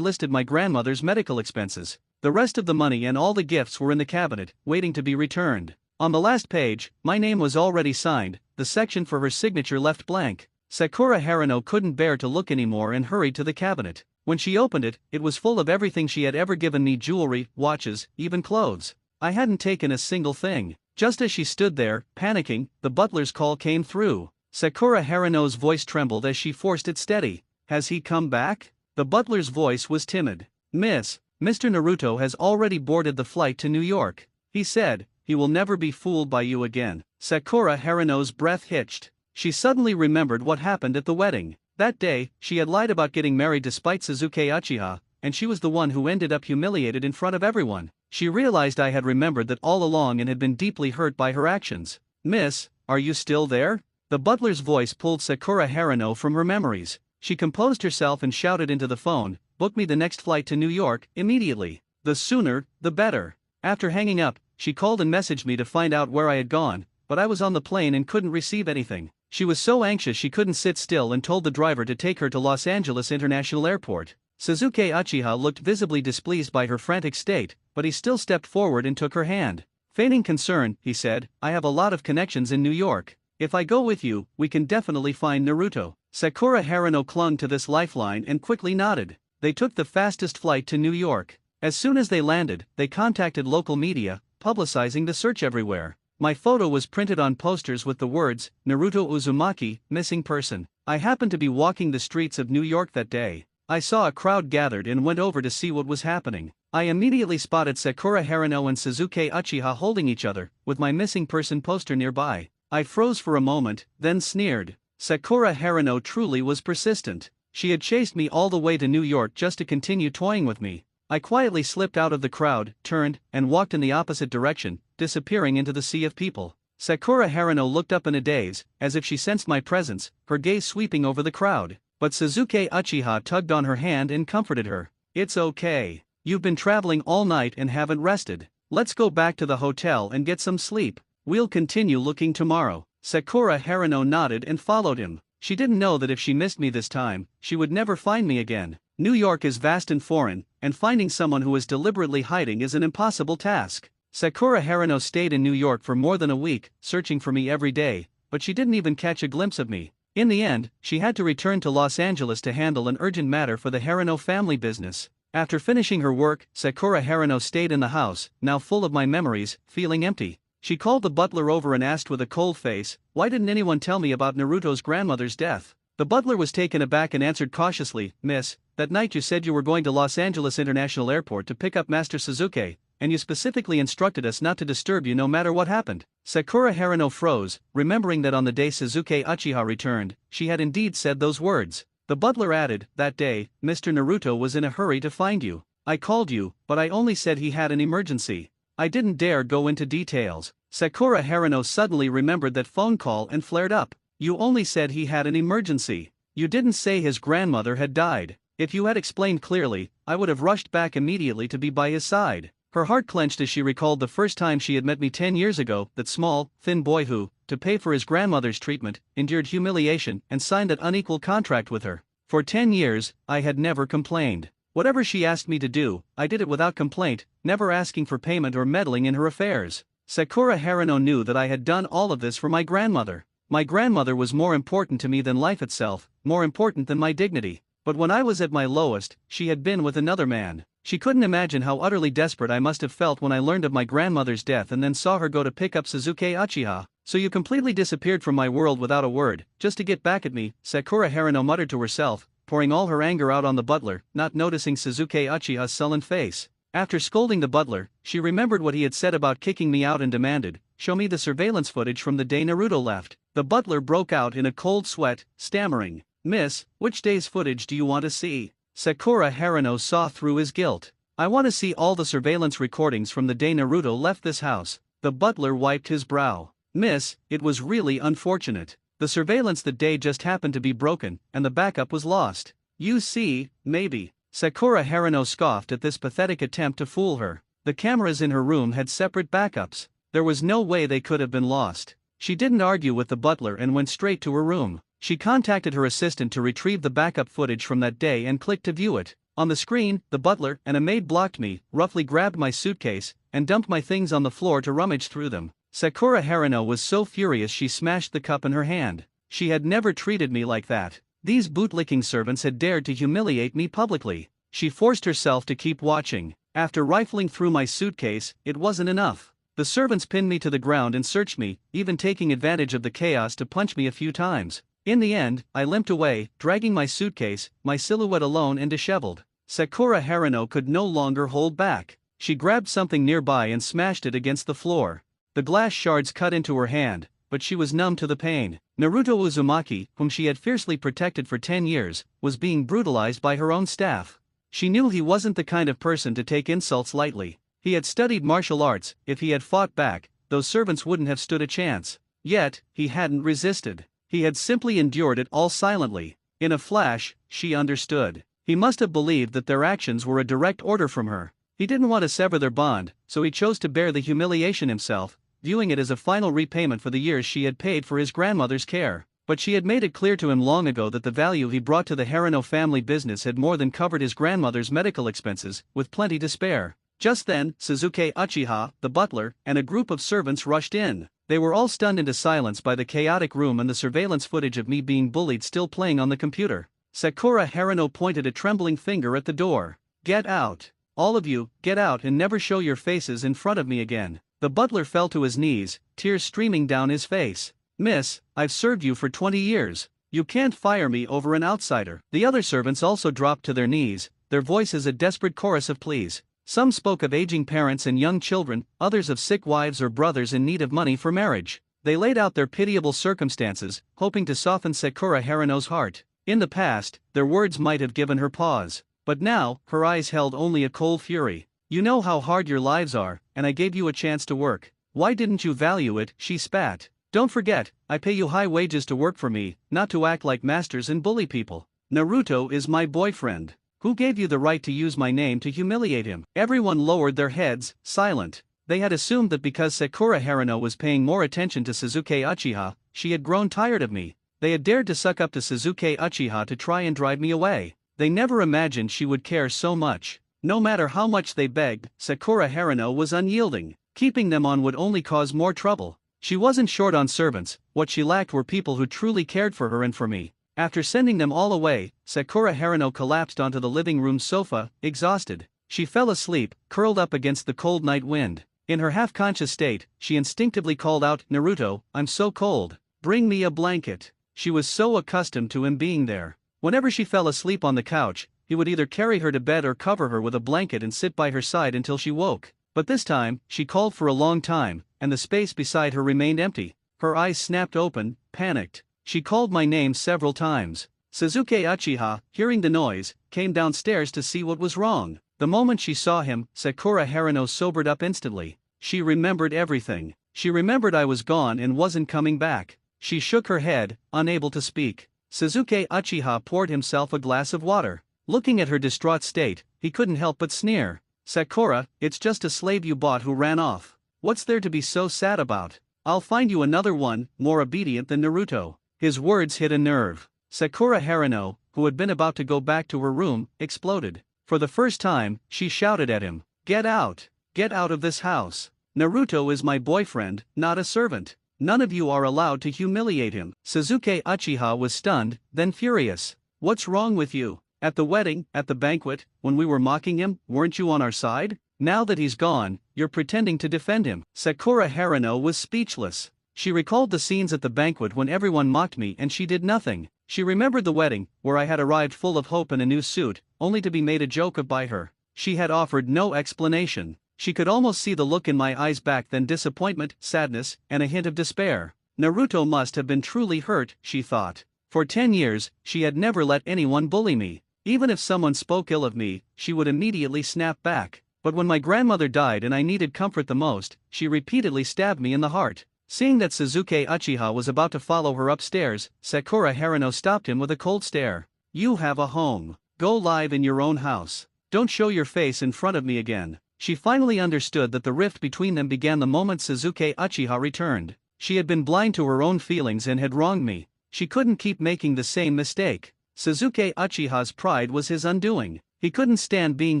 listed my grandmother's medical expenses. The rest of the money and all the gifts were in the cabinet, waiting to be returned. On the last page, my name was already signed, the section for her signature left blank. Sakura Haruno couldn't bear to look anymore and hurried to the cabinet. When she opened it, it was full of everything she had ever given me: jewelry, watches, even clothes. I hadn't taken a single thing. Just as she stood there, panicking, the butler's call came through. Sakura Haruno's voice trembled as she forced it steady. "Has he come back?" The butler's voice was timid. "Miss, Mr. Naruto has already boarded the flight to New York. He said, he will never be fooled by you again." Sakura Haruno's breath hitched. She suddenly remembered what happened at the wedding. That day, she had lied about getting married despite Suzuki Uchiha, and she was the one who ended up humiliated in front of everyone. She realized I had remembered that all along and had been deeply hurt by her actions. "Miss, are you still there?" The butler's voice pulled Sakura Haruno from her memories. She composed herself and shouted into the phone, "Book me the next flight to New York, immediately. The sooner, the better." After hanging up, she called and messaged me to find out where I had gone, but I was on the plane and couldn't receive anything. She was so anxious she couldn't sit still and told the driver to take her to Los Angeles International Airport. Suzuki Uchiha looked visibly displeased by her frantic state, but he still stepped forward and took her hand. Feigning concern, he said, "I have a lot of connections in New York. If I go with you, we can definitely find Naruto." Sakura Haruno clung to this lifeline and quickly nodded. They took the fastest flight to New York. As soon as they landed, they contacted local media, publicizing the search everywhere. My photo was printed on posters with the words, "Naruto Uzumaki, missing person." I happened to be walking the streets of New York that day. I saw a crowd gathered and went over to see what was happening. I immediately spotted Sakura Haruno and Suzuki Uchiha holding each other, with my missing person poster nearby. I froze for a moment, then sneered. Sakura Haruno truly was persistent. She had chased me all the way to New York just to continue toying with me. I quietly slipped out of the crowd, turned, and walked in the opposite direction, disappearing into the sea of people. Sakura Haruno looked up in a daze, as if she sensed my presence, her gaze sweeping over the crowd. But Suzuki Uchiha tugged on her hand and comforted her. "It's okay. You've been traveling all night and haven't rested. Let's go back to the hotel and get some sleep. We'll continue looking tomorrow." Sakura Haruno nodded and followed him. She didn't know that if she missed me this time, she would never find me again. New York is vast and foreign, and finding someone who is deliberately hiding is an impossible task. Sakura Haruno stayed in New York for more than a week, searching for me every day, but she didn't even catch a glimpse of me. In the end, she had to return to Los Angeles to handle an urgent matter for the Haruno family business. After finishing her work, Sakura Haruno stayed in the house, now full of my memories, feeling empty. She called the butler over and asked with a cold face, "Why didn't anyone tell me about Naruto's grandmother's death?" The butler was taken aback and answered cautiously, "Miss, that night you said you were going to Los Angeles International Airport to pick up Master Suzuki, and you specifically instructed us not to disturb you no matter what happened." Sakura Haruno froze, remembering that on the day Suzuki Uchiha returned, she had indeed said those words. The butler added, "That day, Mr. Naruto was in a hurry to find you. I called you, but I only said he had an emergency. I didn't dare go into details." Sakura Haruno suddenly remembered that phone call and flared up. "You only said he had an emergency. You didn't say his grandmother had died. If you had explained clearly, I would have rushed back immediately to be by his side." Her heart clenched as she recalled the first time she had met me 10 years ago, that small, thin boy who, to pay for his grandmother's treatment, endured humiliation and signed that unequal contract with her. For 10 years, I had never complained. Whatever she asked me to do, I did it without complaint, never asking for payment or meddling in her affairs. Sakura Haruno knew that I had done all of this for my grandmother. My grandmother was more important to me than life itself, more important than my dignity. But when I was at my lowest, she had been with another man. She couldn't imagine how utterly desperate I must have felt when I learned of my grandmother's death and then saw her go to pick up Suzuki Uchiha. "So you completely disappeared from my world without a word, just to get back at me," Sakura Haruno muttered to herself, pouring all her anger out on the butler, not noticing Suzuki Uchiha's sullen face. After scolding the butler, she remembered what he had said about kicking me out and demanded, "Show me the surveillance footage from the day Naruto left." The butler broke out in a cold sweat, stammering, "Miss, which day's footage do you want to see?" Sakura Haruno saw through his guilt. "I want to see all the surveillance recordings from the day Naruto left this house." The butler wiped his brow. "Miss, it was really unfortunate. The surveillance that day just happened to be broken, and the backup was lost. You see, maybe." Sakura Haruno scoffed at this pathetic attempt to fool her. The cameras in her room had separate backups. There was no way they could have been lost. She didn't argue with the butler and went straight to her room. She contacted her assistant to retrieve the backup footage from that day and clicked to view it. On the screen, the butler and a maid blocked me, roughly grabbed my suitcase, and dumped my things on the floor to rummage through them. Sakura Haruno was so furious she smashed the cup in her hand. She had never treated me like that. These bootlicking servants had dared to humiliate me publicly. She forced herself to keep watching. After rifling through my suitcase, it wasn't enough. The servants pinned me to the ground and searched me, even taking advantage of the chaos to punch me a few times. In the end, I limped away, dragging my suitcase, my silhouette alone and disheveled. Sakura Haruno could no longer hold back. She grabbed something nearby and smashed it against the floor. The glass shards cut into her hand, but she was numb to the pain. Naruto Uzumaki, whom she had fiercely protected for 10 years, was being brutalized by her own staff. She knew he wasn't the kind of person to take insults lightly. He had studied martial arts. If he had fought back, those servants wouldn't have stood a chance. Yet, he hadn't resisted. He had simply endured it all silently. In a flash, she understood. He must have believed that their actions were a direct order from her. He didn't want to sever their bond, so he chose to bear the humiliation himself, viewing it as a final repayment for the years she had paid for his grandmother's care. But she had made it clear to him long ago that the value he brought to the Haruno family business had more than covered his grandmother's medical expenses, with plenty to spare. Just then, Suzuki Uchiha, the butler, and a group of servants rushed in. They were all stunned into silence by the chaotic room and the surveillance footage of me being bullied still playing on the computer. Sakura Haruno pointed a trembling finger at the door. "Get out. All of you, get out and never show your faces in front of me again." The butler fell to his knees, tears streaming down his face. "Miss, I've served you for 20 years. You can't fire me over an outsider." The other servants also dropped to their knees, their voices a desperate chorus of pleas. Some spoke of aging parents and young children, others of sick wives or brothers in need of money for marriage. They laid out their pitiable circumstances, hoping to soften Sakura Haruno's heart. In the past, their words might have given her pause. But now, her eyes held only a cold fury. "You know how hard your lives are, and I gave you a chance to work. Why didn't you value it?" she spat. "Don't forget, I pay you high wages to work for me, not to act like masters and bully people. Naruto is my boyfriend. Who gave you the right to use my name to humiliate him?" Everyone lowered their heads, silent. They had assumed that because Sakura Haruno was paying more attention to Suzuki Uchiha, she had grown tired of me. They had dared to suck up to Suzuki Uchiha to try and drive me away. They never imagined she would care so much. No matter how much they begged, Sakura Haruno was unyielding. Keeping them on would only cause more trouble. She wasn't short on servants, what she lacked were people who truly cared for her and for me. After sending them all away, Sakura Haruno collapsed onto the living room sofa, exhausted. She fell asleep, curled up against the cold night wind. In her half-conscious state, she instinctively called out, "Naruto, I'm so cold. Bring me a blanket." She was so accustomed to him being there. Whenever she fell asleep on the couch, he would either carry her to bed or cover her with a blanket and sit by her side until she woke. But this time, she called for a long time, and the space beside her remained empty. Her eyes snapped open, panicked. She called my name several times. Suzuki Uchiha, hearing the noise, came downstairs to see what was wrong. The moment she saw him, Sakura Haruno sobered up instantly. She remembered everything. She remembered I was gone and wasn't coming back. She shook her head, unable to speak. Suzuki Uchiha poured himself a glass of water. Looking at her distraught state, he couldn't help but sneer. "Sakura, it's just a slave you bought who ran off. What's there to be so sad about? I'll find you another one, more obedient than Naruto." His words hit a nerve. Sakura Haruno, who had been about to go back to her room, exploded. For the first time, she shouted at him, "Get out! Get out of this house! Naruto is my boyfriend, not a servant. None of you are allowed to humiliate him." Suzuki Uchiha was stunned, then furious. "What's wrong with you? At the wedding, at the banquet, when we were mocking him, weren't you on our side? Now that he's gone, you're pretending to defend him." Sakura Haruno was speechless. She recalled the scenes at the banquet when everyone mocked me and she did nothing. She remembered the wedding, where I had arrived full of hope in a new suit, only to be made a joke of by her. She had offered no explanation. She could almost see the look in my eyes back then: disappointment, sadness, and a hint of despair. Naruto must have been truly hurt, she thought. For 10 years, she had never let anyone bully me. Even if someone spoke ill of me, she would immediately snap back. But when my grandmother died and I needed comfort the most, she repeatedly stabbed me in the heart. Seeing that Suzuki Uchiha was about to follow her upstairs, Sakura Haruno stopped him with a cold stare. "You have a home. Go live in your own house. Don't show your face in front of me again." She finally understood that the rift between them began the moment Suzuki Uchiha returned. She had been blind to her own feelings and had wronged me. She couldn't keep making the same mistake. Suzuki Uchiha's pride was his undoing. He couldn't stand being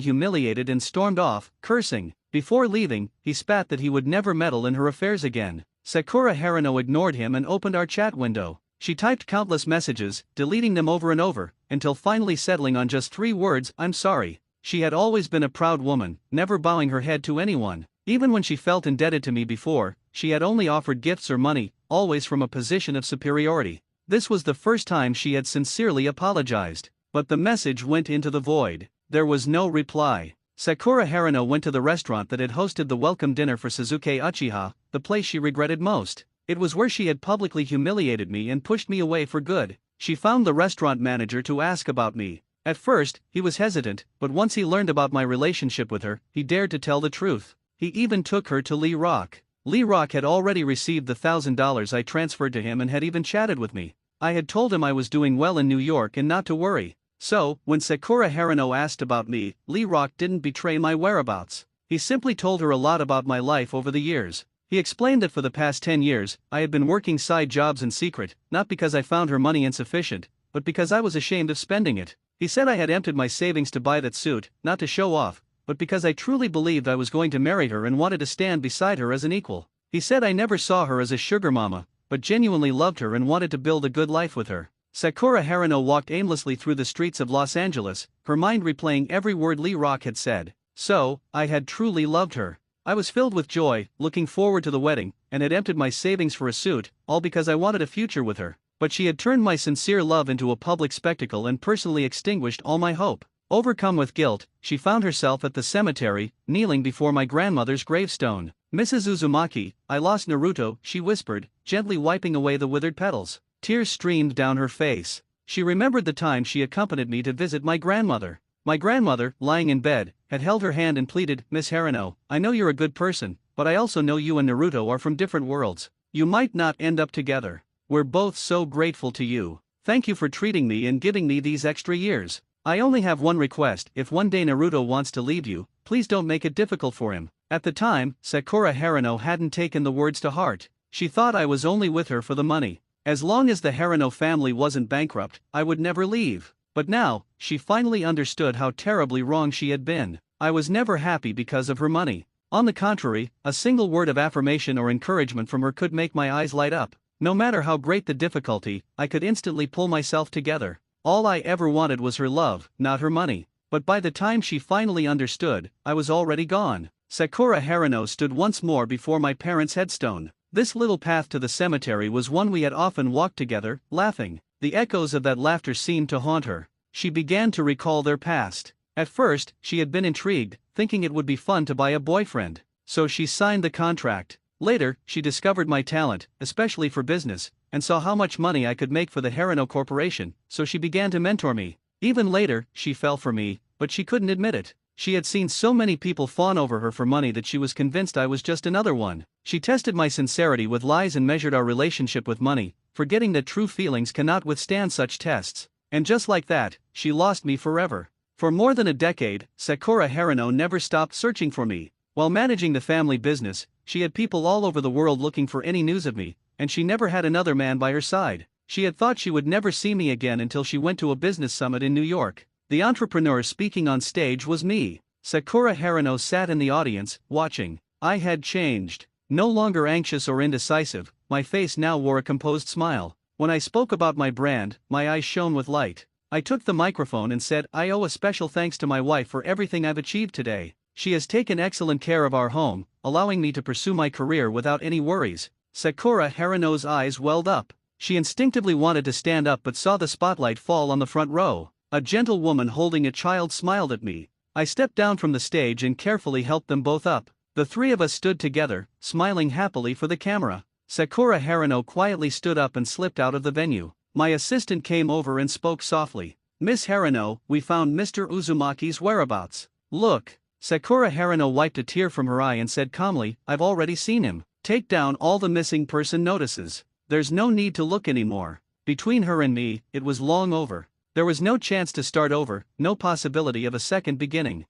humiliated and stormed off, cursing. Before leaving, he spat that he would never meddle in her affairs again. Sakura Haruno ignored him and opened our chat window. She typed countless messages, deleting them over and over, until finally settling on just 3 words, "I'm sorry." She had always been a proud woman, never bowing her head to anyone. Even when she felt indebted to me before, she had only offered gifts or money, always from a position of superiority. This was the first time she had sincerely apologized. But the message went into the void. There was no reply. Sakura Haruno went to the restaurant that had hosted the welcome dinner for Suzuki Uchiha, the place she regretted most. It was where she had publicly humiliated me and pushed me away for good. She found the restaurant manager to ask about me. At first, he was hesitant, but once he learned about my relationship with her, he dared to tell the truth. He even took her to Lee Rock. Lee Rock had already received the $1,000 I transferred to him and had even chatted with me. I had told him I was doing well in New York and not to worry. So, when Sakura Haruno asked about me, Lee Rock didn't betray my whereabouts. He simply told her a lot about my life over the years. He explained that for the past 10 years, I had been working side jobs in secret, not because I found her money insufficient, but because I was ashamed of spending it. He said I had emptied my savings to buy that suit, not to show off, but because I truly believed I was going to marry her and wanted to stand beside her as an equal. He said I never saw her as a sugar mama, but genuinely loved her and wanted to build a good life with her. Sakura Haruno walked aimlessly through the streets of Los Angeles, her mind replaying every word Lee Rock had said. So, I had truly loved her. I was filled with joy, looking forward to the wedding, and had emptied my savings for a suit, all because I wanted a future with her. But she had turned my sincere love into a public spectacle and personally extinguished all my hope. Overcome with guilt, she found herself at the cemetery, kneeling before my grandmother's gravestone. "Mrs. Uzumaki, I lost Naruto," she whispered, gently wiping away the withered petals. Tears streamed down her face. She remembered the time she accompanied me to visit my grandmother. My grandmother, lying in bed, had held her hand and pleaded, "Miss Haruno, I know you're a good person, but I also know you and Naruto are from different worlds. You might not end up together. We're both so grateful to you. Thank you for treating me and giving me these extra years. I only have one request: if one day Naruto wants to leave you, please don't make it difficult for him." At the time, Sakura Haruno hadn't taken the words to heart. She thought I was only with her for the money. As long as the Haruno family wasn't bankrupt, I would never leave. But now, she finally understood how terribly wrong she had been. I was never happy because of her money. On the contrary, a single word of affirmation or encouragement from her could make my eyes light up. No matter how great the difficulty, I could instantly pull myself together. All I ever wanted was her love, not her money. But by the time she finally understood, I was already gone. Sakura Haruno stood once more before my parents' headstone. This little path to the cemetery was one we had often walked together, laughing. The echoes of that laughter seemed to haunt her. She began to recall their past. At first, she had been intrigued, thinking it would be fun to buy a boyfriend. So she signed the contract. Later, she discovered my talent, especially for business, and saw how much money I could make for the Haruno Corporation, so she began to mentor me. Even later, she fell for me, but she couldn't admit it. She had seen so many people fawn over her for money that she was convinced I was just another one. She tested my sincerity with lies and measured our relationship with money, forgetting that true feelings cannot withstand such tests. And just like that, she lost me forever. For more than a decade, Sakura Haruno never stopped searching for me. While managing the family business, she had people all over the world looking for any news of me, and she never had another man by her side. She had thought she would never see me again until she went to a business summit in New York. The entrepreneur speaking on stage was me. Sakura Haruno sat in the audience, watching. I had changed. No longer anxious or indecisive, my face now wore a composed smile. When I spoke about my brand, my eyes shone with light. I took the microphone and said, "I owe a special thanks to my wife for everything I've achieved today. She has taken excellent care of our home, allowing me to pursue my career without any worries." Sakura Haruno's eyes welled up. She instinctively wanted to stand up but saw the spotlight fall on the front row. A gentle woman holding a child smiled at me. I stepped down from the stage and carefully helped them both up. The three of us stood together, smiling happily for the camera. Sakura Haruno quietly stood up and slipped out of the venue. My assistant came over and spoke softly. "Miss Haruno, we found Mr. Uzumaki's whereabouts. Look." Sakura Haruno wiped a tear from her eye and said calmly, "I've already seen him. Take down all the missing person notices. There's no need to look anymore." Between her and me, it was long over. There was no chance to start over, no possibility of a second beginning.